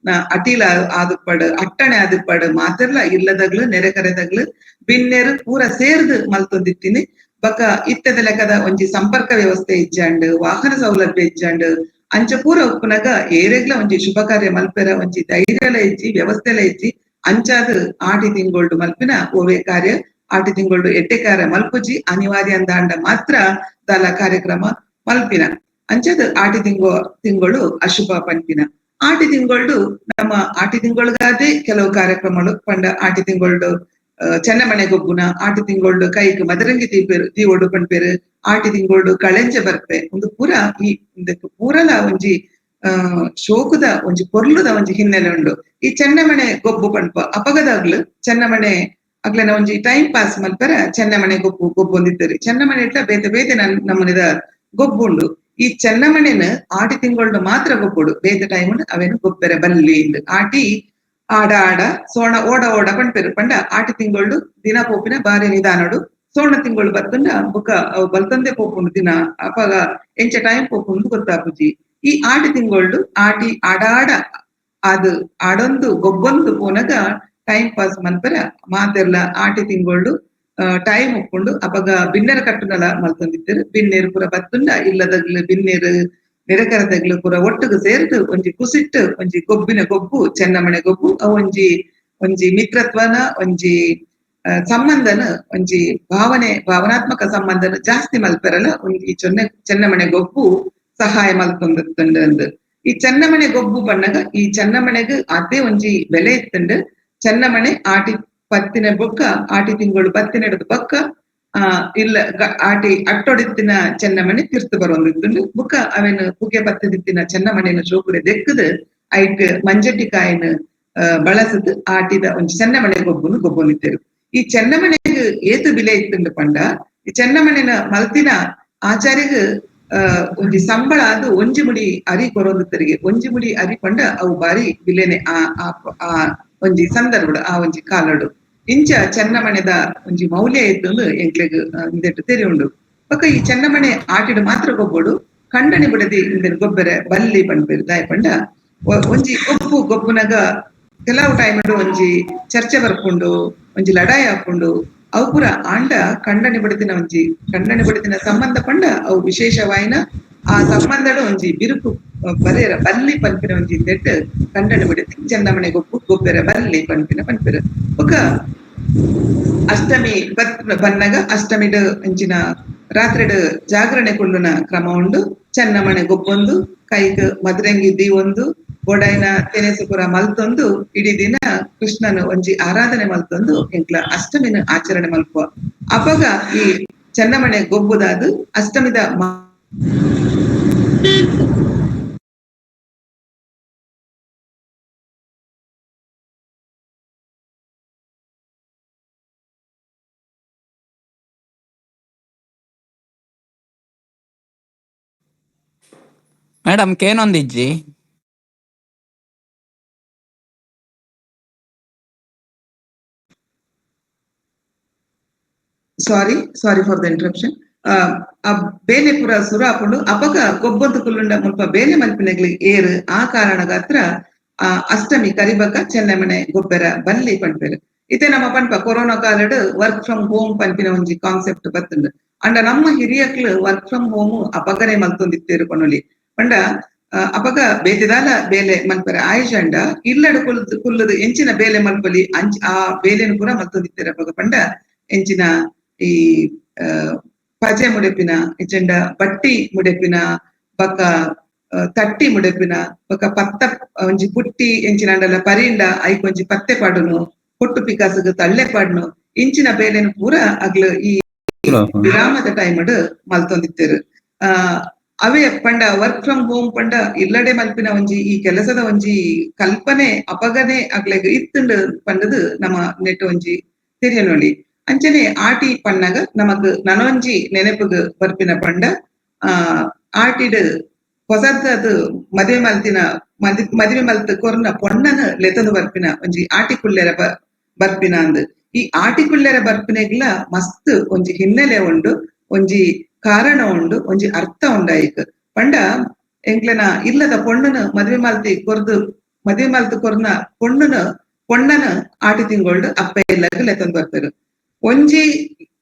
ಅಟೀಲ ಆದುಪ್ಪಡು ಅಟ್ಟಣೆ ಆದುಪ್ಪಡು ಮಾತೆರ್ಲ ಇಲ್ಲದಗ್ಲು ನೆರೆ ಕರೆದಗ್ಲು ಬಿನ್ನೆರು ಪೂರ ಸೇರ್ದು ಮಲ್ತೊಂದಿತ್ತಿನಿ. ಬೊಕ ಇತ್ತದ ಲೆಕ್ಕದ ಒಂಜಿ ಸಂಪರ್ಕ ವ್ಯವಸ್ಥೆ ಇಜ್ಜಂಡು ವಾಹನ ಸೌಲಭ್ಯ ಇಜ್ಜಂಡು ಅಂಚ ಪೂರ ಉಪ್ಪುನಗ ಏರೆಗ್ಲ ಒಂಜಿ ಶುಭ ಕಾರ್ಯ ಮಲ್ಪೆರ ಒಂಜಿ ಧೈರ್ಯಲ ಇಜ್ಜಿ ವ್ಯವಸ್ಥೆಲ ಇಜ್ಜಿ ಅಂಚಾದ್ ಆಟಿ ತಿಂಗೊಳ್ಡು ಮಲ್ಪಿನ ಓವೆ ಕಾರ್ಯ ಆಟಿ ತಿಂಗೊಳ್ಡು ಎಡ್ಡೆ ಕಾರ್ಯ ಮಲ್ಪುಜಿ ಅನಿವಾರ್ಯ ಅಂದಾಂಡ ಮಾತ್ರ ದಾಲ ಕಾರ್ಯಕ್ರಮ ಮಲ್ಪಿನ ಅಂಚದ್ ಆಟಿ ತಿಂಗಳು ಅಶುಭ ಪಂಪಿನ ಆಟಿ ತಿಂಗಳು ನಮ್ಮ ಆಟಿ ತಿಂಗಳಿಗಾದೇ ಕೆಲವು ಕಾರ್ಯಕ್ರಮಗಳು ಪಂಡ ಆಟಿ ತಿಂಗಳು ಚೆನ್ನಮನೆ ಗೊಬ್ಬುನ ಆಟಿ ತಿಂಗಳು ಕೈಕ್ ಮದರಂಗಿ ತೀವೊಡು ಪಂಪೇರು ಆಟಿ ತಿಂಗಳು ಕಳೆಂಜ ಬರ್ಪೆ ಒಂದು ಪೂರ ಈ ಪೂರಲ ಒಂಜಿ ಶೋಕದ ಒಂಜಿ ಪೊರ್ಲುದ ಒಂಜಿ ಹಿನ್ನೆಲೆ ಉಂಡು. ಈ ಚೆನ್ನಮನೆ ಗೊಬ್ಬು ಪಂಪ ಅಪಗದಾಗ್ಲು ಚೆನ್ನಮನೆ ಅಗ್ಲನ ಒಂಜಿ ಟೈಮ್ ಪಾಸ್ ಮಲ್ಪರ ಚೆನ್ನಮನೆ ಗೊಬ್ಬೊಂದಿತ್ತರಿ. ಚೆನ್ನಮನೆ ಇಟ್ಲ ಬೇತೆ ಬೇತೆ ನಮ್ಮನೆದ ಗೊಬ್ಬುಂಡು. ಈ ಚೆನ್ನಮನೆನ ಆಟಿ ತಿಂಗಳು ಮಾತ್ರ ಗೊಬ್ಬುಡು, ಬೇತೆ ಟೈಮ್ ಅವೇನು ಗೊಬ್ಬರ ಬಲ್ಲಿ ಆಟಿ ಆಡ ಆಡ ಸೋಣ ಓಡ ಓಡ ಪಂಪೇರು ಪಂಡ ಆಟಿ ತಿಂಗಳು ದಿನ ಪೋಪಿನ ಬಾರಿ ನಿಧಾನಡು. ಸೋಣ ತಿಂಗಳು ಬತ್ತಂಡ ಬೊಕ್ಕ ಅವು ಬಲ್ತಂದೆ ಪೋಪುಂಡು ದಿನ ಅಪಗ ಎಂಚ ಟೈಮ್ ಪೋಪುಂಡು ಗೊತ್ತಾಪುಜಿ. ಈ ಆಟಿ ತಿಂಗಳು ಆಟಿ ಆಡಾಡ ಅದು ಆಡೊಂದು ಗೊಬ್ಬೊಂದು ಪೋನಗ ಟೈಮ್ ಪಾಸ್ ಮಲ್ಪರ ಮಾತೆರ್ಲ ಆಟಿ ತಿಂಗಳು ಟೈಮ್ ಉಪ್ಪುಂಡು ಅಪಗ ಬಿನ್ನೆರ ಕಟ್ಟುನಲ ಮಲ್ತೊಂದಿತ್ತೇರು. ಬಿನ್ನೇರು ಪೂರ ಬತ್ತುಂಡ ಇಲ್ಲದಗ್ಲು ಬಿನ್ನೇರು ನಿರಕರದಗ್ಲು ಪೂರ ಒಟ್ಟುಗು ಸೇರ್ದು ಒಂಜಿ ಕುಸಿಟ್ಟು ಒಂಜಿ ಗೊಬ್ಬಿನ ಗೊಬ್ಬು ಚೆನ್ನಮನೆ ಗೊಬ್ಬು ಅವು ಒಂಜಿ ಮಿತ್ರತ್ವನ ಒಂಜಿ ಸಂಬಂಧನ ಒಂಜಿ ಭಾವನಾತ್ಮಕ ಸಂಬಂಧನ ಜಾಸ್ತಿ ಮಲ್ಪೆರಲ್ಲ ಒಂಜಿ ಚೆನ್ನಮನೆ ಗೊಬ್ಬು ಸಹಾಯ ಮಲ್ತೊಂದು. ಈ ಚೆನ್ನಮನೆ ಗೊಬ್ಬು ಬಣ್ಣಗ ಈ ಚೆನ್ನಮನೆಗ್ ಅದೇ ಒಂಜಿ ಬೆಲೆ ಇತ್ತಂಡು. ಚೆನ್ನಮನೆ ಆಟಿ ಪತ್ತಿನ ಬೊಕ್ಕ ಆಟಿ ತಿಂಗಳು ಪತ್ತಿನಡ್ದು ಬೊಕ್ಕ ಇಲ್ಲ ಆಟಿ ಅಟ್ಟೊಡಿತ್ತಿನ ಚೆನ್ನಮನೆ ತಿರ್ತು ಬರೋಂದಿತ್ತುಂಡು. ಬೊಕ್ಕ ಅವೇನು ಪುಗೆ ಪತ್ತಿದಿತ್ತಿನ ಚೆನ್ನಮನೆನ ಚೋಕುಡೆ ದೆಕ್ಕದು ಐಟ್ ಮಂಜಟ್ಟಿ ಕಾಯಿನ ಬಳಸದ್ ಆಟಿದ ಒಂಜಿ ಚೆನ್ನಮನೆ ಗೊಬ್ಬುನು ಗೊಬ್ಬೊಂದಿತ್ತೇರು. ಈ ಚೆನ್ನಮನೆಗ್ ಏತು ಬಿಲೆ ಇತ್ತುಂಡು ಪಂಡ ಈ ಚೆನ್ನಮನೆನ ಮಲ್ತಿನ ಆಚಾರ್ಯಗ್ ಒಂಜಿ ಸಂಬಳ ಅದು ಒಂಜಿ ಮುಡಿ ಅರಿ ಕೊರೊಂದಿತ್ತರಿಗೆ. ಒಂಜಿ ಮುಡಿ ಅರಿ ಪಂಡ ಅವು ಬಾರಿ ಬಿಲೆನೆ ಆ ಒಂಜಿ ಸಂದರ್ಭ ಆ ಒಂಜಿ ಕಾಲಡು ಇಂಚ ಚೆನ್ನಮನೆದ ಒಂಜಿ ಮೌಲ್ಯ ಇತ್ತಂದು ಎಂಕ್ಲೆಗ್ ಇಂದೆಟ್ಟು ತೆರಿ ಉಂಡು. ಪಕ್ಕ ಈ ಚೆನ್ನಮನೆ ಆಟಿಡು ಮಾತ್ರ ಗೊಬ್ಬೊಡು ಕಂಡನಿ ಬಿಡದಿ ಇಂದೆನ್ ಗೊಬ್ಬರ ಬಲ್ಲಿ ಪಂಪೇರು ದಾಯ ಪಂಡ ಒಂಜಿ ಗೊಬ್ಬುನಗ ಕೆಲವು ಟೈಮ್ ಒಂಜಿ ಚರ್ಚೆ ಬರ್ಪುಂಡು, ಒಂಜಿ ಲಡಾಯಿ ಹಾಕೊಂಡು ಅವು ಪೂರ ಆಂಡ ಕಂಡನಿ ಬಡಿತಿನ ಸಂಬಂಧ ಪಂಡ ಅವು ವಿಶೇಷವಾಯಿನ ಆ ಸಂಬಂಧಡು ಒಂಜಿ ಬಿರುಕು ಬರೇರ ಬಲ್ಲಿ ಪಂಪಿನ ಒಂಜಿ ದೆಟ್ ಕಂಡನಿ ಬಿಡತಿ ಚೆನ್ನಮನೆ ಗೊಬ್ಬರ ಬಲ್ಲಿ ಪಂಪಿನ ಒಕ್ಕ ಅಷ್ಟಮಿ ಬನ್ನಗ ಅಷ್ಟಮಿಡ್ ಅಂಚಿನ ರಾತ್ರಿಡ್ ಜಾಗರಣೆ ಕೊಳ್ಳುನ ಕ್ರಮ ಉಂಡು. ಚೆನ್ನಮನೆ ಗೊಬ್ಬೊಂದು ಕೈಗ್ ಮದರಂಗಿ ದೀವೊಂದು ಗೋಡಾಯಿನ ತೆನೆಸುಪುರ ಮಲ್ತೊಂದು ಇಡೀ ದಿನ ಕೃಷ್ಣನ ಒಂಜಿ ಆರಾಧನೆ ಮಲ್ತೊಂದು ಎಂಕ್ಲ ಅಷ್ಟಮಿನ ಆಚರಣೆ ಮಲ್ಪುವ. ಅಪಗ ಈ ಚೆನ್ನಮನೆ ಗೊಬ್ಬುದಾದು ಅಷ್ಟಮಿದ ಮೇಡಮ್ ಕೇನೊಂದಿಜ್ಜಿ ಸಾರಿ ಫಾರ್ ದ ಇಂಟರಪ್ಷನ್. ಆ ಬೇಲೆ ಪುರ ಸುರ ಹಾಕೊಂಡು ಅಪಗ ಗೊಬ್ಬೊಂದು ಕುಲ್ಲುಂಡ ಮುಲ್ಪ ಬೇಲೆ ಮಲ್ಪಿನಗ್ಲಿಗೆ ಏರು ಆ ಕಾರಣಗಾತ್ರ ಅಷ್ಟಮಿ ಕರಿಬಕ ಚೆನ್ನಮನೆ ಗೊಬ್ಬರ ಬಲ್ಲಿ ಪಂಪೇರು. ಇತ್ತೆ ನಮ್ಮ ಪಂಪ ಕೊರೋನಾ ಕಾಲಡ್ ವರ್ಕ್ ಫ್ರಮ್ ಹೋಮ್ ಪಂಪಿನ ಒಂಜಿ ಕಾನ್ಸೆಪ್ಟ್ ಬತ್ತುಂಡು. ಅಂಡ ನಮ್ಮ ಹಿರಿಯಕ್ಲು ವರ್ಕ್ ಫ್ರಮ್ ಹೋಮ್ ಅಪಗನೆ ಮಲ್ತೊಂದಿತ್ತೇರು ಪನೊಲಿ ಪಂಡ ಅಪಗ ಬೇತೆದಾಲ ಬೇಲೆ ಮಲ್ಪರೆ ಆಯುಷಂಡ ಇಲ್ಲಡು ಕುಲ್ಲುದು ಎಂಚಿನ ಬೇಲೆ ಮಲ್ಪಲಿ ಆ ಬೇಲೆನು ಪೂರ ಮಲ್ತೊಂದಿತ್ತೇರು ಅಪಗ ಪಂಡ ಎಂಚಿನ ಈ ಪಜೆ ಮುಡೆಪಿನ ಇಚಂಡ ಬಟ್ಟಿ ಮುಡೆಪಿನ ಬಕ್ಕ ತಟ್ಟಿ ಮುಡೆಪಿನ ಬಕ್ಕ ಪತ್ತ ಒಂಜಿ ಪುಟ್ಟಿ ಎಂಚಿನಂಡಲ ಪರಿಂಡ ಐಕೊಂಜಿ ಪತ್ತೆ ಪಾಡುನು ಹೊಟ್ಟು ಪಿಕಾಸಗ್ ತಳ್ಳೆ ಪಾಡ್ನು ಇಂಚಿನ ಬೇಲೆನು ಪೂರ ಅಗ್ಲು ಈ ವಿರಾಮದ ಟೈಮ್ ಮಲ್ತೊಂದಿತ್ತೇರು. ಅವೇ ಪಂಡ ವರ್ಕ್ ಫ್ರಮ್ ಹೋಮ್ ಪಂಡ ಇಲ್ಲಡೆ ಮಲ್ಪಿನ ಒಂಜಿ ಈ ಕೆಲಸದ ಒಂಜಿ ಕಲ್ಪನೆ ಅಪಗನೆ ಅಗ್ಲೆಗ್ ಇತ್ತುಂಡು ಪಂಡದು ನಮ್ಮ ನೆಟ್ ಒಂಜಿ ತೆರಿಯನೊಲಿ. ಅಂಚನೆ ಆಟಿ ಪನ್ನಗ ನಮಕ್ ನನೊಂಜಿ ನೆನಪುಗ್ ಬರ್ಪಿನ ಪಂಡ ಆಟಿಡ್ ಹೊಸದ್ ಮದುವೆ ಮಲ್ತ್ ಕೊರ್ನ ಪೊಣ್ಣನ ಲೆತದು ಬರ್ಪಿನ ಒಂಜಿ ಆಟಿ ಕುಳ್ಳೆರ ಬರ್ಪಿನ ಅಂದ್. ಈ ಆಟಿ ಕುಳ್ಳೆರ ಬರ್ಪಿನೆಗ್ಲ ಮಸ್ತ್ ಒಂಜಿ ಹಿನ್ನೆಲೆ ಉಂಡು, ಒಂಜಿ ಕಾರಣ ಉಂಡು, ಒಂಜಿ ಅರ್ಥ ಉಂಡಾಯಿಕ್ ಪಂಡ ಎಂಕ್ಲೆನ ಇಲ್ಲದ ಪೊಣ್ಣನ ಮದುವೆ ಮಲ್ತ್ ಕೊರ್ನ ಪೊಣ್ಣನ ಆಟಿ ತಿಂಗೊಳ್ಡು ಅಪ್ಪ ಎಲ್ಲಗ ಲೆತಂದು ಬರ್ತಾರೆ. ಒಂಜಿ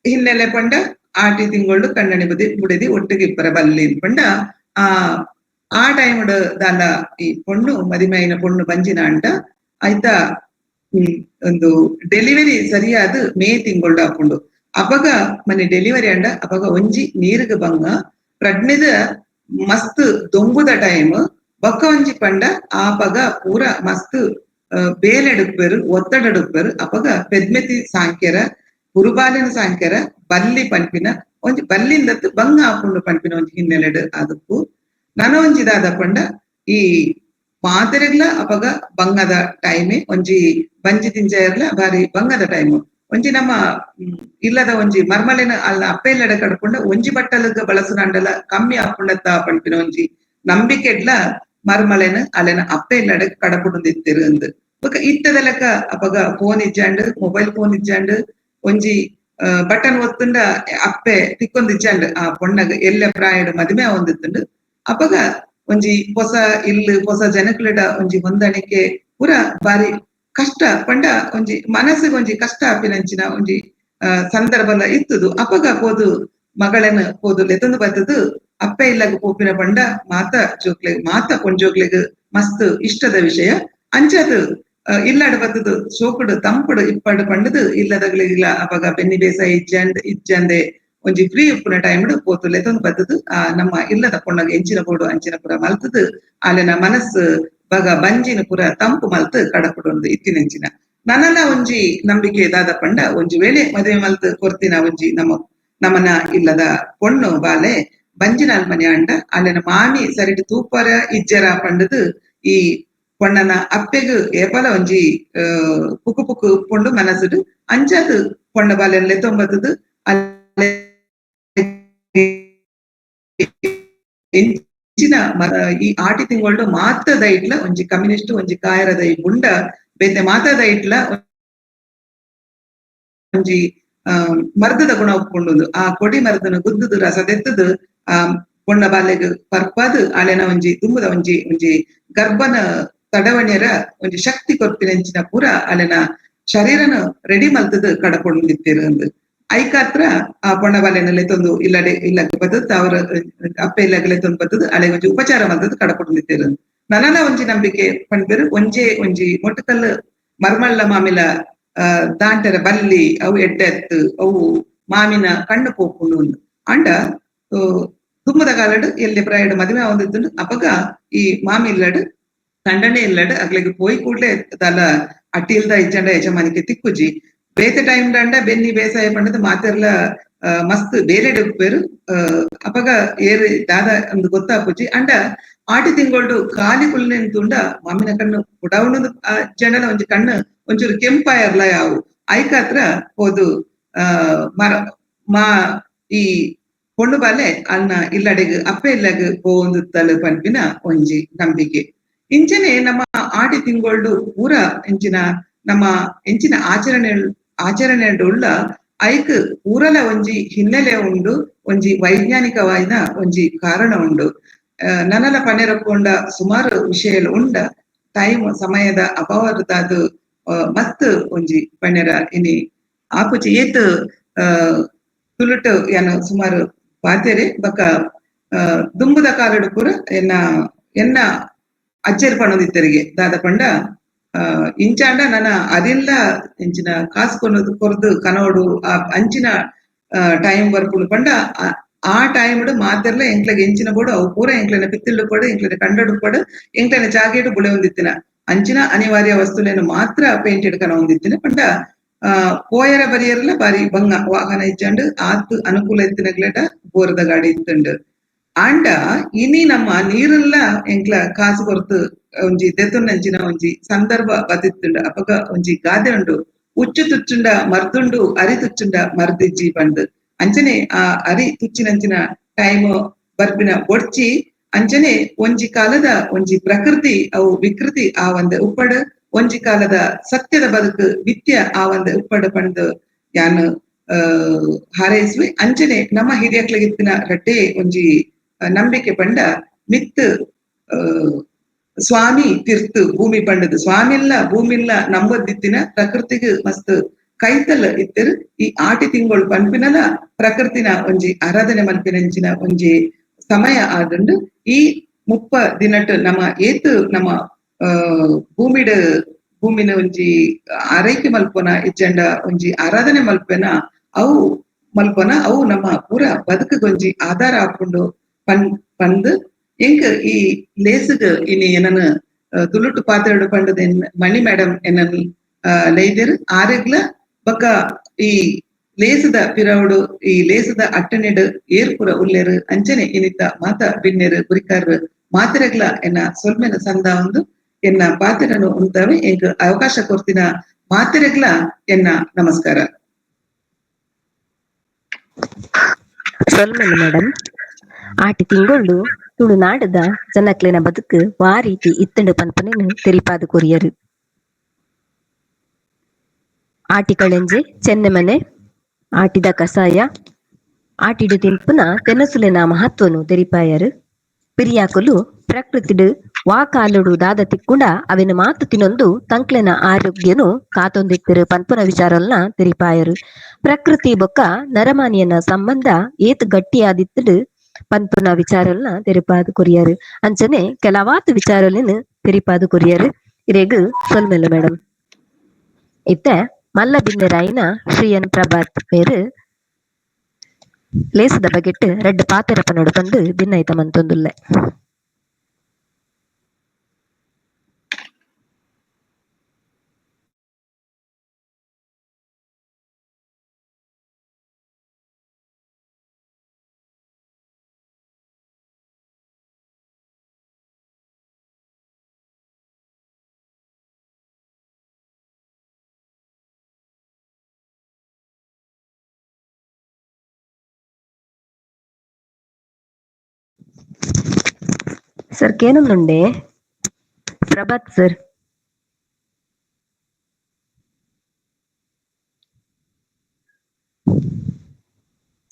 ಹಿನ್ನೆಲೆ ಪಂಡ ಆಟಿ ತಿಂಗೊಳ್ಡು ಕಣ್ಣಣಿ ಬುಡೆದಿ ಒಟ್ಟಿಗೆ ಇಪ್ಪರ ಬಲ್ಲಿ ಪಂಡ ಆ ಟೈಮ್ ದಾಲ ಈ ಪೊಣ್ಣು ಮದಿಮೆಯಿನ ಪೊಣ್ಣು ಬಂಜಿನ ಅಂಡ ಆಯ್ತ ಒಂದು ಡೆಲಿವರಿ ಸರಿಯಾದ ಮೇ ತಿಂಗೊಳ್ಡು ಹಾಕೊಂಡು ಅಪಗ ಮನೆ ಡೆಲಿವರಿ ಅಂಡ ಅಪಗ ಒಂಜಿ ನೀರಿಗೆ ಬಂಗ ಪ್ರಜ್ಞೆದ ಮಸ್ತ್ ದೊಂಬುದ ಟೈಮ್ ಬೊಕ್ಕ ಒಂಜಿ ಪಂಡ ಆಪಗ ಪೂರ ಮಸ್ತ್ ಬೇಲೆಡುಪ್ಪೆರು ಒತ್ತಡಡುಪ್ಪೆರು ಅಪಗ ಪೆದ್ಮೆತಿ ಸಾಂಕ್ಯರ ಕುರುಬಾಲಿನ ಸಾಂಕ್ಯರ ಬಲ್ಲಿ ಪನ್ಪಿನ ಒಂಜಿ ಬಲ್ಲಿಂದತ್ತು ಬಂಗ ಆಪುಂಡು ಪನ್ಪಿನ ಒಂಜಿ ಹಿನ್ನೆಲೆಡ್ ಅದಕ್ಕೂ ನನ ಒಂಜಿದಾದ ಪಂಡ ಈ ಮಾತೆರೆಗ್ಲ ಅಪಗ ಬಂಗದ ಟೈಮೆ ಒಂಜಿ ಬಂಜಿ ತಿಂಜೆರ್ಲ ಬಾರಿ ಬಂಗದ ಟೈಮು ಒಂಜಿ ನಮ್ಮ ಇಲ್ಲದ ಒಂಜಿ ಮರ್ಮಲೆನ ಅಲ್ಲ ಅಪ್ಪೆಲ್ಲಡ ಕಡ್ಕೊಂಡ ಒಂಜಿ ಬಟ್ಟಲಗ ಬಳಸುನಂಡಲ ಕಮ್ಮಿ ಆಪುಂಡತ್ತ ಪನ್ಪಿನ ಒಂಜಿ ನಂಬಿಕೆಡ್ಲ ಮರ್ಮಲೆನ ಅಲೆನ ಅಪ್ಪೆಲ್ಲಡ ಕಡಪುಡುದಿತ್ತಿರು ಅಂದ್ ಬೊಕ ಇಟ್ಟದ ಲೆಕ್ಕ ಅಪಗ ಫೋನ್ ಇಜ್ಜಾಂಡ್ ಮೊಬೈಲ್ ಫೋನ್ ಇಜ್ಜಾಂಡ್ ಒಂಜಿ ಬಟನ್ ಒತ್ತುಂಡ ಅಪ್ಪೆ ತಿಕ್ಕೊಂದಿಜ್ಜಾಂಡ್ ಆ ಪೊಣ್ಣಗ ಎಲ್ಲೆ ಪ್ರಾಯಡ್ ಮದಿಮೆ ಆವೊಂದಿತ್ತುಂಡು ಅಪಗ ಒಂಜಿ ಹೊಸ ಇಲ್ಲು ಹೊಸ ಜನಕ್ಲೆಡ ಒಂಜಿ ಹೊಂದಾಣಿಕೆ ಪೂರ ಬಾರಿ ಕಷ್ಟ ಪಂಡ ಒಂಜಿ ಮನಸ್ಸಿಗೆ ಒಂಜಿ ಕಷ್ಟ ಆಪಿನಂಚಿನ ಒಂಜಿ ಸಂದರ್ಭಲ ಇತ್ತುದು ಅಪಗ ಪೋದು ಮಗಳನ್ನ ಪೋದು ಲೆತೊಂದು ಬರ್ತದು ಅಪ್ಪೆ ಇಲ್ಲಗ ಪೋಪಿನ ಪಂಡ ಮಾತ ಜೋಕ್ಲೆಗ್ ಮಾತ ಪೊಂಜೋಕ್ಲೆಗ್ ಮಸ್ತ್ ಇಷ್ಟದ ವಿಷಯ ಅಂಚದು ಇಲ್ಲಾಡು ಬರ್ತದು ಸೋಕುಡು ತಂಪುಡು ಇಪ್ಪಡು ಪಂಡದು ಇಲ್ಲದಗಳಿಲ್ಲ ಅಪಗ ಬೆನ್ನಿ ಬೇಸಾಯ ಇಜ್ಜಂದೆ ಒಂಜಿ ಫ್ರೀ ಉಪ್ಪುನ ಟೈಮ್ಡು ಪೋತು ಲೆತೊಂದು ಬರ್ತದು ನಮ್ಮ ಇಲ್ಲದ ಪೊಣ್ಣಗ ಎಂಚಿನ ಬೋಡು ಅಂಚಿನ ಪುರ ಮಲ್ತದು ಅಲೆನ ಮನಸ್ಸು ಬಗ ಬಂಜಿನ ಪುರ ತಂಪು ಮಲ್ತು ಕಡಪುಡು ಇತ್ತಿನಂಚಿನ ನನಲ ಒಂಜಿ ನಂಬಿಕೆ ದಾದ ಪಂಡ ಒಂಜಿ ವೇಳೆ ಮದುವೆ ಮಲ್ತು ಕೊರ್ತಿನ ಒಂಜಿ ನಮ್ಮನ ಇಲ್ಲದ ಪೊಣ್ಣು ಬಾಲೆ ಬಂಜಿನ ಮನೆ ಅಂಡ ಅಲೆನ ಮಾಮಿ ಸರಿಡು ತೂಪರ ಇಜ್ಜರ ಪಂಡದು ಈ ಪೊಣ್ಣನ ಅಪ್ಪೆಗು ಏಪಲ ಒಂಜಿ ಪುಕ್ಕು ಪುಕ್ಕು ಉಪ್ಪುಂಡು ಮನಸ್ಸುಡು ಅಂಚದು ಪೊಣ್ಣ ಬಾಲೆನ್ ಲೆತೊಂಬತ್ತದು ಎಂಚಿನ ಈ ಆಟಿ ತಿಂಗಳು ಮಾತದ ಇಟ್ಲ ಒಂಜಿ ಕಮ್ಯುನಿಸ್ಟ್ ಒಂಜಿ ಕಾಯರದ ಈ ಗುಂಡ ಬೇತೆ ಮಾತದ ಇಟ್ಲ ಒಂಜಿ ಮರ್ದದ ಗುಣ ಒಪ್ಕೊಂಡುದು ಆ ಕೊಡಿ ಮರ್ದನ ಗುದ್ದುದು ರಸ ತೆತ್ತದು ಪೊಣ್ಣ ಬಾಲೆಗ್ ಪರ್ಪದ್ ಅಲೆನ ಒಂಜಿ ತುಂಬದ ಒಂಜಿ ಗರ್ಭನ ತಡವಣಿಯರ ಒಂಜಿ ಶಕ್ತಿ ಕೊರ್ಪಿನಂಚಿನ ಪೂರ ಅಲೆನ ಶರೀರನ ರೆಡಿ ಮಲ್ತದ ಕಡಕೊಂಡಿತ್ತಿರು ಅಂದ್ ಐಕಾತ್ರ ಆ ಪೊಣ್ಣ ಬಾಲೆನಲ್ಲೇ ತೊಂದು ಇಲ್ಲಕ್ಕೆ ಬರ್ತದ ಅವ್ರ ಅಪ್ಪೆ ಇಲ್ಲಗಲೆ ತೊಂದು ಬರ್ತದ ಅಲೆ ಒಂಜಿ ಉಪಚಾರ ಮಲ್ತದ ಕಡಕೊಂಡಿತ್ತಿರು ನನನ ಒಂಜಿ ನಂಬಿಕೆ ಪಂಡ್ಪೇರು ಒಂಜಿ ಮೊಟ್ಟಕಲ್ಲು ಮರ್ಮಳ್ಳ ಮಾಮಿಲ ದಾಂಟರ ಬಲ್ಲಿ ಅವು ಎಡ್ಡೆತ್ತು ಅವು ಮಾಮಿನ ಕಣ್ಣು ಪೋಪುಂಡು ಅಂಡ ತುಂಬದ ಕಾಲಡ್ ಎಲ್ಲಿ ಪ್ರಾಯಡ್ ಮದುವೆ ಆವೊಂದಿದ್ದು ಅಪಗ ಈ ಮಾಮಿ ಇಲ್ಲಡ್ ಕಂಡನೆ ಇಲ್ಲಡ್ ಅಗ್ಲಿಗೆ ಪೋಯಿ ಕೂಡ್ಲೆ ತಲ ಅಟ್ಟಿಲ್ದ ಇಜ್ಜಂಡ ಯಜಮಾನಿಕೆ ತಿಕ್ಕುಜಿ ಬೇತೆ ಟೈಮ್ ದಂಡ ಬೆನ್ನಿ ಬೇಸಾಯ ಪಂಡದ ಮಾತೆರ್ಲ ಮಸ್ತ್ ಬೇರೆ ಡುಪ್ಪೇರು ಅಪಗ ಏರು ದಾದ ಅಂದ್ ಗೊತ್ತಾಪುಜಿ ಅಂಡ ಆಟಿ ತಿಂಗೊಳ್ಡು ಕಾಲಿ ಕುಲ್ಲೆನ್ ತುಂಡ ಮಾಮಿನ ಕಣ್ಣು ಉಡಾವಣದ ಜನನ ಒಂಜಿ ಕಣ್ಣು ಒಂಚೂರು ಕೆಂಪಾಯರ್ಲ ಯಾವು ಐಕಾತ್ರ ಹೋದು ಈ ಪೊಣ್ಣು ಬಾಲೆ ಅನ್ನ ಇಲ್ಲಡೆಗ್ ಅಪ್ಪೆ ಇಲ್ಲಗ್ ಪೋಂದು ತಲು ಪನ್ಪಿನ ಒಂಜಿ ನಂಬಿಕೆ ಇಂಚನೆ ನಮ್ಮ ಆಟಿ ತಿಂಗೊಳ್ಡು ಪೂರ ಎಂಚಿನ ನಮ್ಮ ಎಂಚಿನ ಆಚರಣೆ ಉಳ್ಳ ಐಕ್ ಪೂರಲ ಒಂಜಿ ಹಿನ್ನೆಲೆ ಉಂಡು ಒಂಜಿ ವೈಜ್ಞಾನಿಕವಾದ ಒಂಜಿ ಕಾರಣ ಉಂಡು ನನಲ ಪನೆರಕೊಂಡ ಸುಮಾರು ವಿಷಯ ಉಂಡ ಟೈಮ್ ಸಮಯದ ಅಭಾವದಾದು ಮಸ್ತ್ ಒಂಜಿ ಪನೆರ ಇನಿ ಆಪುಜಿ ಏತ್ ತುಳುಟು ಏನು ಸುಮಾರು ಪಾತೆರೆ ಬಕ ದುಂಬುದ ಕಾಲಡು ಪೂರ ಎನ್ನ ಅಜ್ಜೆರ್ ಪಣದಿತ್ತರಿಗೆ ದಾದ ಪಂಡ ಇಂಚಾಂಡ ನನ್ನ ಅದಿಲ್ಲ ಇಂಚಿನ ಕಾಸು ಕೊರ್ದು ಕನೋಡು ಆ ಅಂಚಿನ ಟೈಮ್ ಬರ್ಪುಡು ಪಂಡ ಆ ಟೈಮ್ ಮಾತೆರ್ಲ ಎಂಕ್ಲೆಗೆ ಎಂಚಿನ ಬೋಡು ಅವು ಪೂರ ಎಂಕ್ಲೆನ ಪಿತ್ತಿಲ್ಡು ಕೊಡು ಎಂಕ್ಲೆನ ಕಂಡಡು ಕೊಡು ಎಂಕ್ಲೆನ ಜಾಗೇಡು ಬುಳೆ ಹೊಂದಿತ್ತಿನ ಅಂಚಿನ ಅನಿವಾರ್ಯ ವಸ್ತುಲೇನು ಮಾತ್ರ ಪೇಂಟೆಡ್ ಕನ ಹೊಂದಿತ್ತಿನ ಪಂಡ ಪೋಯರ ಬರಿಯರ್ಲ ಬಾರಿ ಬಂಗ ವಾಹನ ಇಜ್ಜಂಡು ಆತ್ ಅನುಕೂಲ ಇತ್ತಿನಗ್ಲೆಟ ಬೋರದ ಗಾಡಿ ಇತ್ತುಂಡು ಆಂಡ ಇನಿ ನಮ್ಮ ನೀರೆಲ್ಲ ಎಂಕ್ಲ ಕಾಸು ಕೊರ್ತು ಒಂಜಿ ದೆತೊನ್ನಂಚಿನ ಒಂಜಿ ಸಂದರ್ಭ ಬದಿತ್ತುಂಡು ಅಪಗ ಒಂಜಿ ಗಾದೆ ಉಂಡು ಉಚ್ಚು ತುಚ್ಚುಂಡ ಮರ್ದುಂಡು ಅರಿ ತುಚ್ಚುಂಡ ಮರ್ದಿಜ್ಜಿ ಪಂಡ್ ಅಂಚನೆ ಆ ಅರಿ ತುಚ್ಚಿನಂಚಿನ ಟೈಮ್ ಬರ್ಪಿನ ಒಡ್ಚಿ ಅಂಚನೆ ಒಂಜಿ ಕಾಲದ ಒಂಜಿ ಪ್ರಕೃತಿ ಅವು ವಿಕೃತಿ ಆ ಒಂದ್ ಉಪ್ಪಡ್ ಒಂಜಿ ಕಾಲದ ಸತ್ಯದ ಬದುಕು ವಿತ್ಯ ಆ ಒಂದ್ ಉಪ್ಪಡ್ ಪಂಡ್ ಯಾನು ಹಾರೈಸುವೆ ಅಂಚನೆ ನಮ್ಮ ಹಿರಿಯಕ್ಲಗಿತ್ತಿನ ರಡ್ಡೆ ಒಂಜಿ ನಂಬಿಕೆ ಪಂಡ ಮಿತ್ ಸ್ವಾಮಿ ತಿರ್ತು ಭೂಮಿ ಪಂಡದು ಸ್ವಾಮಿಲ್ಲ ಭೂಮಿಲ್ಲ ನಂಬದಿತ್ತಿನ ಪ್ರಕೃತಿಗ್ ಮಸ್ತ್ ಕೈತಲ್ ಇತ್ತೆರು ಈ ಆಟಿ ತಿಂಗಳು ಪನ್ಪಿನಲ ಪ್ರಕೃತಿನ ಒಂಜಿ ಆರಾಧನೆ ಮಲ್ಪಿನಂಚಿನ ಒಂಜಿ ಸಮಯ ಆದುಂಡು ಈ 30 ದಿನಟ್ ನಮ್ಮ ಏತ್ ನಮ್ಮ ಭೂಮಿನ ಒಂಜಿ ಆರೈಕೆ ಮಲ್ಪೊನ ಇಜ್ಜಂಡ ಒಂಜಿ ಆರಾಧನೆ ಮಲ್ಪೆನ ಅವು ನಮ್ಮ ಪೂರ ಬದುಕುಗೊಂಜಿ ಆಧಾರ ಹಾಕೊಂಡು ಪಂದ್ ಎಂಕ್ ಈ ಲೇಸುಗ್ ಇನಿ ಏನನ ತುಳುಟು ಪಾತ್ರೆಡು ಪಂಡದ ಮಣಿ ಮೇಡಮ್ ಎನ್ನನ್ ಲೈದೆರ್ ಆರೆಗ್ಲ ಬೊಕ್ಕ ಈ ಲೇಸದ ಪಿರವುಡು ಈ ಲೇಸದ ಅಟ್ಟನೆಡ್ ಏರ್ಪುರ ಉಲ್ಲೆರ್ ಅಂಚನೆ ಇನಿತ ಮಾತ ಬಿನ್ನೆರ್ ಗುರಿಕಾರ್ ಮಾತೆರೆಗ್ಲ ಎನ್ನ ಸೊಲ್ಮೆನ ಸಂದ ಒಂದು ಎನ್ನ ಪಾತೆರನು ಉಂತವೆ ಎಂಕ್ ಅವಕಾಶ ಕೊರ್ತಿನ ಮಾತೆರೆಗ್ಲ ಎನ್ನ ನಮಸ್ಕಾರ. ಸೊಲ್ಮೆಲು ಮೇಡಮ್, ಆಟಿ ತಿಂಗೊಳ್ಳು ತುಳುನಾಡದ ಜನಕ್ಲೆನ ಬದುಕು ವಾ ರೀತಿ ಇತ್ತಂಡು ಪನ್ಪನೆನು ತೆರಿಪಾದು ಕೊರಿಯರು. ಆಟಿ ಕಳೆಂಜೆ ಚೆನ್ನೆಮನೆ ಆಟಿದ ಕಸಾಯ ಆಟಿಡು ತಿನ್ಪುನ ತೆನಸುಲೆನ ಮಹತ್ವನು ತೆರಿಪಾಯರು. ಪಿರಿಯಾಕುಲು ಪ್ರಕೃತಿಡು ವಾ ಕಾಲುಡು ದಾದ ತಿಕ್ಕುಂಡ ಅವೆನು ಮಾತು ತಿನ್ನೊಂದು ತಂಕ್ಲೆನ ಆರೋಗ್ಯನು ಕಾತೊಂದಿತ್ತಿರು ಪನ್ಪುನ ವಿಚಾರಲ್ನ ತೆರಿಪಾಯರು. ಪ್ರಕೃತಿ ಬೊಕ್ಕ ನರಮಾನಿಯನ ಸಂಬಂಧ ಏತ್ ಗಟ್ಟಿಯಾದಿತ್ತುಡು ಪನ್ಪುನ ವಿಚಾರಲ್ನ ತೆರಿಪಾದು ಕೊರಿಯರು. ಅಂಚನೆ ಕೆಲವಾತು ವಿಚಾರಲಿನ ತೆರಿಪಾದು ಕೊರಿಯರು. ಇರೆಗ್ ಸೊಲ್ಮೆಲು ಮೇಡಮ್. ಇತ್ತೆ ಮಲ್ಲ ಬಿನ್ನೆರಾಯಿನ ಶ್ರೀಯನ್ ಪ್ರಭಾತ್ ಮೇರು ಲೇಸದ ಬಗೆಟ್ ರೆಡ್ ಪಾತೆರ ಪನೋಡು ಬಂದು ಭಿನ್ನೈತ ಮಂತೊಂದುಲ್ಲೆ. ಸರ್ ಕೇನೊಂದುಂಡೆ ಪ್ರಭಾತ್ ಸರ್.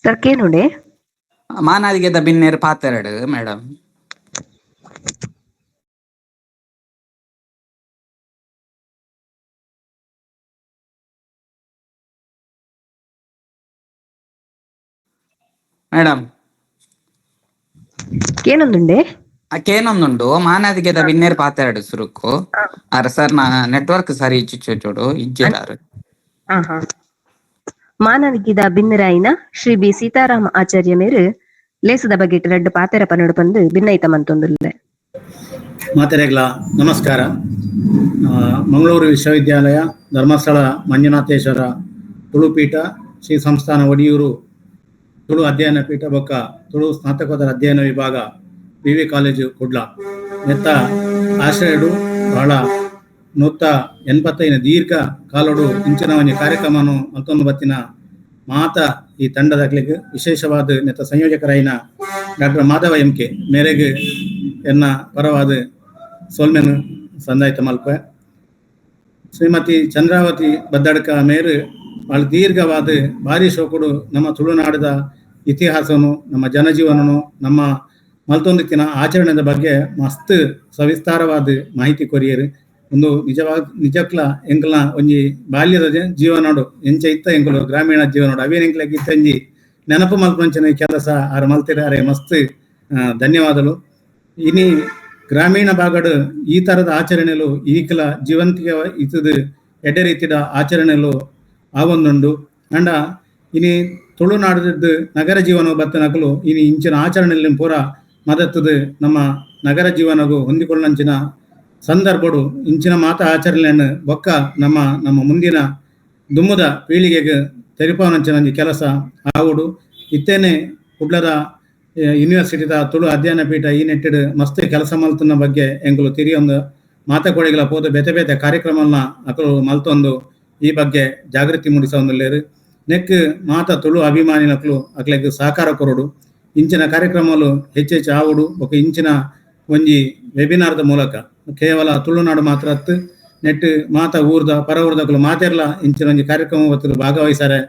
ಸರ್ ಕೇನುಂಡೆ ಮಾನಾದಿಗೆದ ಬಿನ್ನೆರ್ ಪಾತೆರಡು ಮೇಡಮ್. ಮೇಡಮ್ ಕೇನೊಂದುಂಡೆ ಕೇನೊಂದುಂಡು ಮಾನಾದಿಗೆದ ಬಿನ್ನೆರ್ ಪಾತೆರಡು ಸುರುಕು ಅರ ಸರ್ ನಾ ನೆಟ್ವರ್ಕ್ ಸರಿ ಇಚ್ಚಿಚೋಡು ಇಜ್ಜಿರಾರು. ಮಾನವಿಕಿದ ಬಿನ್ನರಾಯಿನ ಶ್ರೀ ಬಿ ಸೀತಾರಾಮ ಆಚಾರ್ಯ ಮೇರು ಲೇಸದ ಬಗೆಟ್ ರೆಡ್ ಪಾತೆರ ಪನೋಡು ಬಂದು ಭಿನ್ನೈತ ಮಂತೊಂದುಲ್ಲೆ. ಮಾತೆರೆಗ್ಲ ನಮಸ್ಕಾರ. ಮಂಗಳೂರು ವಿಶ್ವವಿದ್ಯಾಲಯ ಧರ್ಮಸ್ಥಳ ಮಂಜುನಾಥೇಶ್ವರ ತುಳುಪೀಠ ಶ್ರೀ ಸಂಸ್ಥಾನ ಒಡಿಯೂರು ತುಳು ಅಧ್ಯಯನ ಪೀಠ ಬೊಕ್ಕ ತುಳು ಸ್ನಾತಕೋತ್ತರ ಅಧ್ಯಯನ ವಿಭಾಗ ವಿವಿ ಕಾಲೇಜು ಕುಡ್ಲ ನೆತ್ತ ಆಶ್ರಯಡು ಬಹಳ 185 ದೀರ್ಘ ಕಾಲೋಡು ಇಂಚಿನ ಒಂಜಿ ಕಾರ್ಯಕ್ರಮನು ಮಲ್ತೊಂದು ಬತ್ತಿನ ಮಾತ ಈ ತಂಡದಕ್ಲಿಗೆ ವಿಶೇಷವಾದ ನೆತ್ತ ಸಂಯೋಜಕರಾಯಿನ ಡಾಕ್ಟರ್ ಮಾಧವ ಎಂಕೆ ಮೇರೆಗೆ ಎನ್ನ ಪರವಾದ ಸೋಲ್ಮೆನು ಸಂದಾಯಿತ ಮಲ್ಪ ಶ್ರೀಮತಿ ಚಂದ್ರಾವತಿ ಬದ್ದಡ್ಕ ಮೇರು ಭಾಳ ದೀರ್ಘವಾದ ಭಾರಿ ಶೋಕುಡು ನಮ್ಮ ತುಳುನಾಡದ ಇತಿಹಾಸನು ನಮ್ಮ ಜನಜೀವನನು ನಮ್ಮ ಮಲ್ತೊಂದಿತ್ತಿನ ಆಚರಣೆದ ಬಗ್ಗೆ ಮಸ್ತ್ ಸವಿಸ್ತಾರವಾದ ಮಾಹಿತಿ ಕೊರಿಯರು. ಒಂದು ನಿಜಕ್ಲ ಎಂಕಲ್ನ ಒಂಜಿ ಬಾಲ್ಯದ ಜೀವನೋಡು ಎಂಚ ಇತ್ತ ಎಂಕಲು ಗ್ರಾಮೀಣ ಜೀವನೋಡು ಅವೇನು ಎಂಕ್ಲಕ್ಕೆ ಇತ್ತಂಜಿ ನೆನಪು ಮಲ್ಪಂಚಿನ ಕೆಲಸ ಆರು ಮಲ್ತಿರಾರೆ ಮಸ್ತ್ ಧನ್ಯವಾದಗಳು. ಇನಿ ಗ್ರಾಮೀಣ ಭಾಗಡು ಈ ಥರದ ಆಚರಣೆಲು ಈಕಲ ಜೀವಂತಿಗೆ ಇತ್ತದು ಎಡೆ ರೀತಿಯ ಆಚರಣೆಲು ಆವೊಂದುಂಡು ಅಂಡ ಇನಿ ತುಳುನಾಡದ್ದು ನಗರ ಜೀವನ ಬತ್ತನಕಲು ಇನಿ ಇಂಚಿನ ಆಚರಣೆಯಲ್ಲಿ ಪೂರ ಮದತ್ತದು ನಮ್ಮ ನಗರ ಜೀವನಗೂ ಹೊಂದಿಕೊಳ್ಳಂಚಿನ ಸಂದರ್ಭಡು ಇಂಚಿನ ಮಾತ ಆಚರಣೆಯನ್ನು ಬೊಕ್ಕ ನಮ್ಮ ಮುಂದಿನ ದುಮ್ಮದ ಪೀಳಿಗೆಗೆ ತೆರಿಪಾವನಂಚಿನ ಕೆಲಸ ಆವುಡು ಇತ್ತೇನೆ ಕುಡ್ಲದ ಯೂನಿವರ್ಸಿಟಿದ ತುಳು ಅಧ್ಯಯನ ಪೀಠ ಈ ನೆಟ್ಟಿಡು ಮಸ್ತ್ ಕೆಲಸ ಮಲ್ತನ ಬಗ್ಗೆ ಎಂಕಲು ತಿರಿಯೊಂದು ಮಾತಕೊಡೆಗಳ ಪೋದು ಬೇತೆ ಬೇತೆ ಕಾರ್ಯಕ್ರಮನ ಅಕಲು ಮಲ್ತೊಂದು ಈ ಬಗ್ಗೆ ಜಾಗೃತಿ ಮೂಡಿಸೊಂದುಲ್ಲೇರು. ನೆಕ್ ಮಾತ ತುಳು ಅಭಿಮಾನಿನಕ್ಲು ಅಕ್ಲೆಗ್ ಸಹಕಾರ ಕೊರಡು ಇಂಚಿನ ಕಾರ್ಯಕ್ರಮಲು ಹೆಚ್ಚೆಚ್ಚು ಆವುಡು ಬೊಕ ಇಂಚಿನ ಒಂಜಿ ವೆಬಿನಾರ್ದ ಮೂಲಕ ಕೇವಲ ತುಳುನಾಡು ಮಾತ್ರ ಹತ್ತು ನೆಟ್ ಮಾತ ಊರ್ದ ಪರ ಊರ್ದಕ್ಲು ಮಾತೆರ್ಲ ಇಂಚಿನ ಒಂಜಿ ಕಾರ್ಯಕ್ರಮ ಹೊತ್ತು ಭಾಗವಹಿಸಾರೆ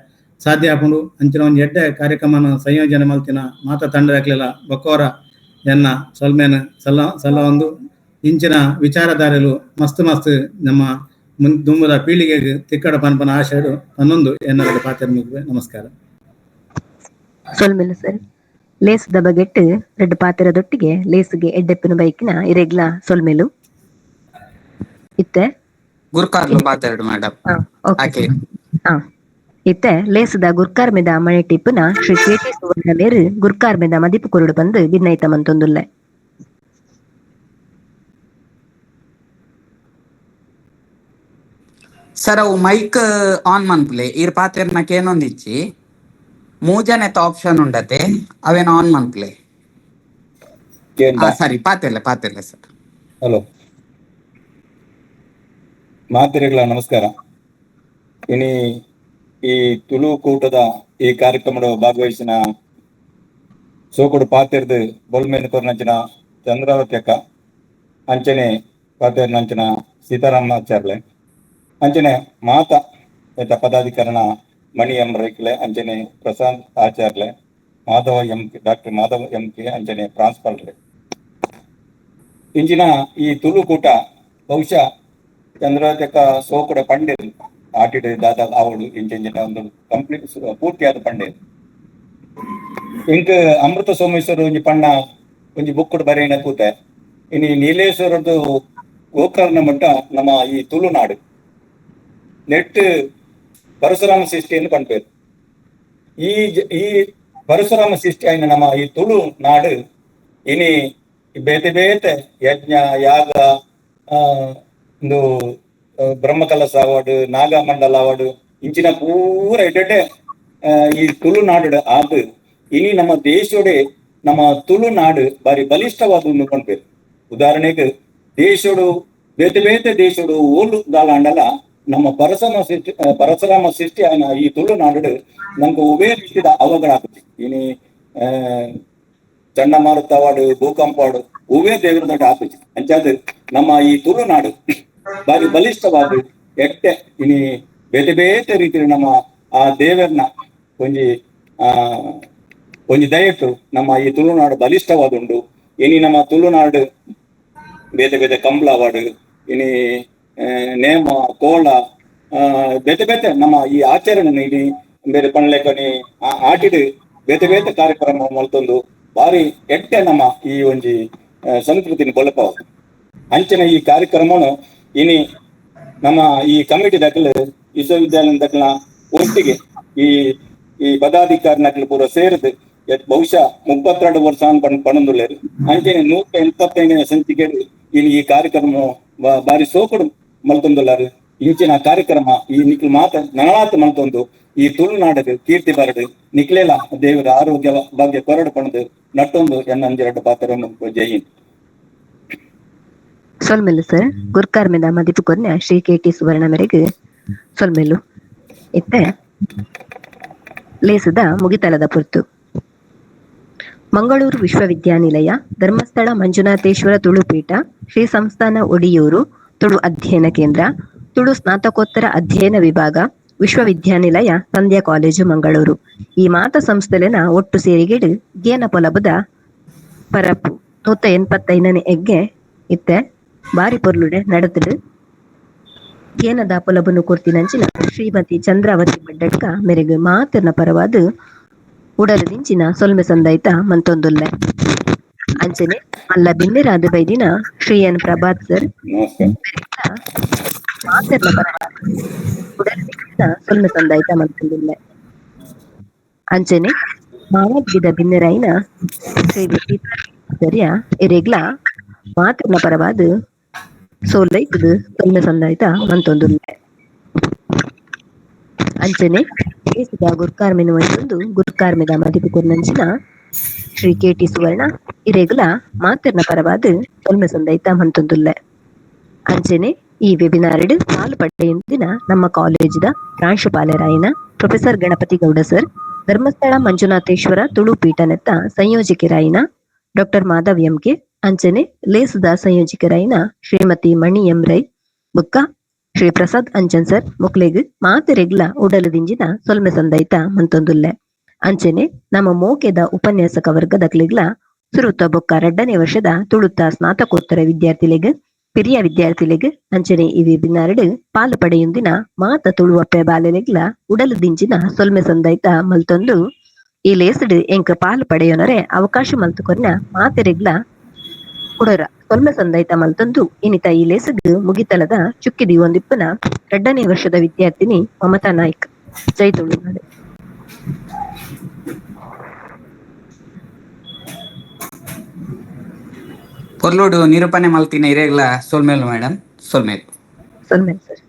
ಸಾಧ್ಯ ಆಪುಂಡು. ಅಂಚಿನ ಒಂಜಿ ಎಡ್ಡೆ ಕಾರ್ಯಕ್ರಮನ ಸಂಯೋಜನೆ ಮಲ್ತಿನ ಮಾತ ತಂಡದಾಕ್ಲೆಲ್ಲ ಬೊಕ್ಕೋರ ಎನ್ನ ಸೊಲ್ಮೇನು ಸಲ್ಲ ಒಂದು ಇಂಚಿನ ವಿಚಾರಧಾರೆಲು ಮಸ್ತ್ ಮಸ್ತ್ ನಮ್ಮ ದುಂಬದ ಪೀಳಿಗೆಗೆ ತಿಕ್ಕಡ ಪನ್ಪನ ಆಶೆಡು ಅನ್ನೊಂದು ಎನ್ನದ ಪಾತ್ರ ನಮಸ್ಕಾರ. ಸೊಲ್ಮೆಲು ಸರ್ ಲೇಸದ ಬಗೆಟ್ ರೆಡ್ ಪಾತೆರದೊಟ್ಟಿಗೆ ಲೇಸ್ಗೆ ಎಡ್ಡೆಪ್ಪಿನ ಬೈಕಿನ ಇರೆಗ್ಲ ಸೊಲ್ಮೆಲು ಇತ್ತೆ ಗುರ್ಕಾರ್ಲು ಪಾತೆರಡು ಮೇಡಮ್. ಇತ್ತೆ ಲೇಸದ ಗುರ್ಕಾರ್ ಮೆದ ಮಣೆ ಟಿಪ್ಪುನ ಶ್ರೀ ಕೇಟಿ ಸುವರ್ಣ ಮೇರು ಗುರ್ಕಾರ್ ಮೆದ ಮದಿಪು ಕೊರಡು ಬಂದು ಭಿನ್ನೈತ ಮಂತೊಂದುಲ್ಲೆ. ಸರ್ ಅವು ಮೈಕ್ ಆನ್ ಮನ್ಪ್ಲೆ ಇರ್ ಪಾತೆರ್ ನಕ್ ಏನೊಂದಿಚ್ಚಿ ಮೂಜನೆತ ಆಪ್ಷನ್ ಉಂಡತೆ ಅವೇನ್ ಆನ್ ಮನ್ಪ್ಲೆ ಸರಿ ಪಾತೆರ್ಲೆ ಸರ್. ಹಲೋ ಮಾತಿರೆಗ್ಲ ನಮಸ್ಕಾರ. ಇನಿ ಈ ತುಳು ಕೂಟದ ಈ ಕಾರ್ಯಕ್ರಮದ ಭಾಗವಹಿಸಿನ ಸೋಕುಡು ಪಾತೆರ್ದು ಬೊಲ್ಮೇನು ಕೊರ್ನಂಚಿನ ಚಂದ್ರಾವತಿ ಅಕ್ಕ, ಅಂಚನೆ ಪಾತೆರ್ನಂಚಿನ ಸೀತಾರಾಮಾಚಾರ್ಲೆ, ಅಂಚನೆ ಮಾತ ಪದಾಧಿಕರಣ ಮಣಿ ಎಂ ರೈಕ್ಲೆ, ಅಂಚನೆ ಪ್ರಶಾಂತ್ ಆಚಾರ್ಲೆ, ಡಾಕ್ಟರ್ ಮಾಧವ ಎಂ ಕೆ, ಅಂಚನೆ ಪ್ರಾನ್ಸ್ಪಲ್ರೆ. ಇಂಚಿನ ಈ ತುಳು ಕೂಟ ಬಹುಶಃ ಚಂದ್ರಾವತಿಕ ಸೋಕುಡ ಪಂಡೆ ಆಟಿಡ್ ದಾದ ಅವಳು ಇಂಚಿನ ಒಂದು ಕಂಪ್ಲೀಟ್ ಪೂರ್ತಿಯಾದ ಪಂಡೆ. ಇಂಕ್ ಅಮೃತ ಸೋಮೇಶ್ವರ ಒಂಜಿ ಪಣ್ಣ ಒಂಜಿ ಬುಕ್ಕುಡು ಬರೆಯಣ ಕೂತೆ ಇನಿ ನೀಲೇಶ್ವರದ್ದು ಗೋಕರ್ಣ ಮಟ್ಟ ನಮ್ಮ ಈ ತುಳುನಾಡು ನೆಟ್ ಪರಶುರಾಮ ಸೃಷ್ಟಿಯನ್ನು ಪಂಪೇರು. ಈ ಪರಶುರಾಮ ಸೃಷ್ಟಿ ಆಯ್ನ ನಮ್ಮ ಈ ತುಳು ನಾಡು ಇನಿ ಬೇತೆ ಬೇತೆ ಯಜ್ಞ ಯಾಗ ಒಂದು ಬ್ರಹ್ಮಕಲಸ ಅವಾರ್ಡ್, ನಾಗಮಂಡಲ ಅವಾರ್ಡ್ ಇಂಚಿನ ಪೂರ ಇಡ್ಡೆ ಈ ತುಳುನಾಡು ಆದ್ ಇನಿ ನಮ್ಮ ದೇಶೋಡೆ ನಮ್ಮ ತುಳುನಾಡು ಬಾರಿ ಬಲಿಷ್ಠವಾದ ಪಂಪೇರು. ಉದಾಹರಣೆಗೆ ದೇಶೋಡು ಬೇತೆ ಬೇತೆ ದೇಶೋಡು ಓಲು ಗಾಲ ಅಂಡಲ ನಮ್ಮ ಪರಶುರಾಮ ಸೃಷ್ಟಿ ಆಯ್ನ ಈ ತುಳುನಾಡು ನಮ್ಗೆ ಒವೇ ರೀತಿಯ ಅವಘಡಾಗುತ್ತೆ. ಇನಿ ಚಂಡಮಾರುತ ಅವಾರ್ಡ್, ಭೂಕಂಪ ಅವಾರ್ಡ್ ಒವೇ ದೇವರ ದೊಡ್ಡ ಆಗುತ್ತೆ. ಅಂಚಾದ ನಮ್ಮ ಈ ತುಳುನಾಡು ಬಾರಿ ಬಲಿಷ್ಠವಾದ ಎಟ್ಟೆ ಇನಿ ಬೇತೆ ಬೇತೆ ರೀತಿಯ ನಮ್ಮ ಆ ದೇವರನ್ನ ಒಂಜಿ ದಯಟ್ಟು ನಮ್ಮ ಈ ತುಳುನಾಡು ಬಲಿಷ್ಠವಾದುಂಡು. ಇನಿ ನಮ್ಮ ತುಳುನಾಡು ಬೇತೆ ಬೇತೆ ಕಂಬಳ ಅವಾರ್ಡ್, ಇನಿ ನೇಮ ಕೋಲ ಬೇತೆ ಬೇತೆ ನಮ್ಮ ಈ ಆಚರಣೆ ಇನಿ ಬೇರೆ ಪಣ್ಲೆಕನಿ ಆಟಿಡ್ ಬೇತೆ ಬೇತೆ ಕಾರ್ಯಕ್ರಮ ಮಲ್ತೊಂದು ಬಾರಿ ಎಟ್ಟೆ ನಮ್ಮ ಈ ಒಂಜಿ ಸಂಸ್ಕೃತಿನ ಬಲಪವಾದು. ಅಂಚನೆ ಈ ಕಾರ್ಯಕ್ರಮನು ಇನಿ ನಮ್ಮ ಈ ಕಮಿಟಿ ದಾಖಲೆ ವಿಶ್ವವಿದ್ಯಾಲಯ ದಾಖಲ ಒಟ್ಟಿಗೆ ಈ ಪದಾಧಿಕಾರಿ ನಕಲು ಪೂರ ಸೇರಿದು ಬಹುಶಃ 32 ವರ್ಷ ಪಣಂದುಳ್ಳೇರು. ಅಂಚನೆ 185ನೇ ಸಂಚಿಕೆ ಇನ್ನು ಈ ಕಾರ್ಯಕ್ರಮ ಬಾರಿ ಸೋಕುಡು ಮಲ್ತೊಂದುಲ್ಲಾರು. ಇಂಚಿನ ಕಾರ್ಯಕ್ರಮ ಈ ನಿಕ್ಲು ನಗಳಾತ ಮಲ್ತೊಂದು ಈ ತುಳುನಾಡದು ಕೀರ್ತಿ ಬರಡು ನಿಕ್ಲೆಲ ದೇವರ ಆರೋಗ್ಯ ಭಾಗ್ಯ ಕೊರಡು ಪಣದು ನಟ್ಟೊಂದು ಎನ್ನಂಜೆರಡು ಪಾತ್ರವನ್ನು ಜೈ ಹಿಂದ್. ಸೊಲ್ಮೆಲು ಸರ್ ಗುರ್ಕಾರ್ ಮಿದ ಮದಿಪು ಕೊರ್ನೆ ಶ್ರೀ KT ಸುವರ್ಣ ಮೇರೆಗೆ ಸೊಲ್ಮೆಲು ಇತ್ತೆ ಲೇಸದ ಮುಗಿತಲದ ಪುರ್ತು ಮಂಗಳೂರು ವಿಶ್ವವಿದ್ಯಾನಿಲಯ, ಧರ್ಮಸ್ಥಳ ಮಂಜುನಾಥೇಶ್ವರ ತುಳುಪೀಠ, ಶ್ರೀ ಸಂಸ್ಥಾನ ಒಡಿಯೂರು ತುಳು ಅಧ್ಯಯನ ಕೇಂದ್ರ, ತುಳು ಸ್ನಾತಕೋತ್ತರ ಅಧ್ಯಯನ ವಿಭಾಗ, ವಿಶ್ವವಿದ್ಯಾನಿಲಯ ಸಂಧ್ಯಾ ಕಾಲೇಜು ಮಂಗಳೂರು ಈ ಮಾತ ಸಂಸ್ಥೆಲೆನ ಒಟ್ಟು ಸೇರಿಗೆಡು ಗೇನ ಪೊಲಬುದ ಪರಪ್ಪು 185ನೇ ಎಗ್ಗೆ ಇತ್ತೆ ಬಾರಿ ಪೊರ್ಲುಡೆ ನಡೆತಡು ಗೇನದ ಪೊಲಬುನು ಕೊರ್ತಿನಂಚಿನ ಶ್ರೀಮತಿ ಚಂದ್ರಾವತಿ ಬಡ್ಡಡ್ಕ ಮೆರೆಗೆ ಮಾತಿನ ಪರವಾದ ಉಡಲದಿಂಚಿನ ಸೊಲ್ಮೆ ಸಂದಾಯ್ತ ಮಂತೊಂದುಲ್ಲೆ. ಅಂಚನೆ ಮಲ್ಲ ಬಿನ್ನೆರಾದ ಬೈದಿನ ಶ್ರೀ ಎನ್ ಪ್ರಭಾತ್ ಸರ್ ಮಾತಿನ ಪರವಾದ ಉಡಲದಿಂಚಿನ ಸೊಲ್ಮೆ ಸಂದಾಯ್ತ ಮಂತೊಂದುಲ್ಲೆ. ಅಂಚನೆ ಮಾವದ್ಗಿದ ಬಿನ್ನೆರಾಯಿನ ಶ್ರೀ ಸರಿಯ ಎರೆಗ್ಲ ಮಾತಿನ ಪರವಾದ ಸೋಲೈತದು ಸೊಲ್ಮೆ ಸಂದಾಯ್ತ ಮಂತೊಂದುಲ್ಲೆ. ಅಂಚನೆ ಕೇಸಿದ ಗುರ್ಕಾರ್ಮೆನು ಒಂದು ಗುರ್ಕಾರ್ಮೆದ ಮದಿಪು ಕೊರ್ನಂಚಿನ ಶ್ರೀ KT ಸುವರ್ಣ ಇರೆಗುಲ ಮಾತಿನ ಪರವಾದ ಸೊಲ್ಮೆ ಸಂದಾಯ್ತ ಮಂತೊಂದುಲ್ಲೆ. ಅಂಚನೆ ಈ ವೆಬಿನಾರ್ಡ್ ಪಾಲು ಪಡೆಯುತ್ತಿನ ನಮ್ಮ ಕಾಲೇಜಿದ ಪ್ರಾಂಶುಪಾಲರಾಯಿನ ಪ್ರೊಫೆಸರ್ ಗಣಪತಿ ಗೌಡ ಸರ್, ಧರ್ಮಸ್ಥಳ ಮಂಜುನಾಥೇಶ್ವರ ತುಳು ಪೀಠನೆತ್ತ ಸಂಯೋಜಕರಾಯಿನ ಡಾಕ್ಟರ್ ಮಾಧವ್ ಎಂ ಕೆ, ಅಂಚನೆ ಲೇಸುದ ಸಂಯೋಜಕರಾಯಿನ ಶ್ರೀಮತಿ ಮಣಿ ಎಂ ರೈ ಬುಕ್ಕ ಶ್ರೀ ಪ್ರಸಾದ್ ಅಂಚನ್ ಸರ್ ಮುಕ್ಲೆಗ್ ಮಾತೆರೆಗ್ಲ ಉಡಲದಿಂಜಿನ ಸೊಲ್ಮೆ ಸಂದಾಯ್ತ ಮಂತೊಂದುಲ್ಲೆ. ಅಂಚನೆ ನಮ್ಮ ಮೋಕೆದ ಉಪನ್ಯಾಸಕ ವರ್ಗದಕ್ಲೆಗ್ಲ ಸುರುತ ಬೊಕ್ಕ 2ನೇ ವರ್ಷದ ತುಳುತ ಸ್ನಾತಕೋತ್ತರ ವಿದ್ಯಾರ್ಥಿಲೆಗ್ ಪಿರಿಯ ವಿದ್ಯಾರ್ಥಿಲೆಗ್ ಅಂಚನೆ ಈ ವೆಬಿನಾರ್ಡ್ ಪಾಲು ಪಡೆಯುಂದಿನ ಮಾತ ತುಳುವಪ್ಪೆ ಬಾಲೆಲೆಗ್ಲ ಉಡಲದಿಂಜಿನ ಸೊಲ್ಮೆ ಸಂದಾಯ್ತ ಮಲ್ತೊಂದು ಈ ಲೇಸಡ್ ಎಂಕ್ ಪಾಲು ಪಡೆಯೋನರೆ ಅವಕಾಶ ಮಲ್ತುಕೊರ್ನ ಮಾತೆರೆಗ್ಲ ಉಡರ ಸೊಲ್ಮೆ ಸಂದಾಯ್ತ ಮಲ್ತೊಂದು ಇನಿತ ಈ ಲೇಸಗ್ ಮುಗಿತಲದ ಚುಕ್ಕಿದಿ ಒಂದಿಪ್ಪನ 2ನೇ ವರ್ಷದ ವಿದ್ಯಾರ್ಥಿನಿ ಮಮತಾ ನಾಯ್ಕ್. ಜೈ ತುಳುನಾಡು. ಪೊರ್ಲುಡು ನಿರೂಪಣೆ ಮಲ್ತಿನ ಇರೆಗ್ಲ ಸೊಲ್ಮೇಲು ಮೇಡಮ್ ಸೊಲ್ಮೇಲು ಸೊಲ್ಮೇಲು ಸರ್.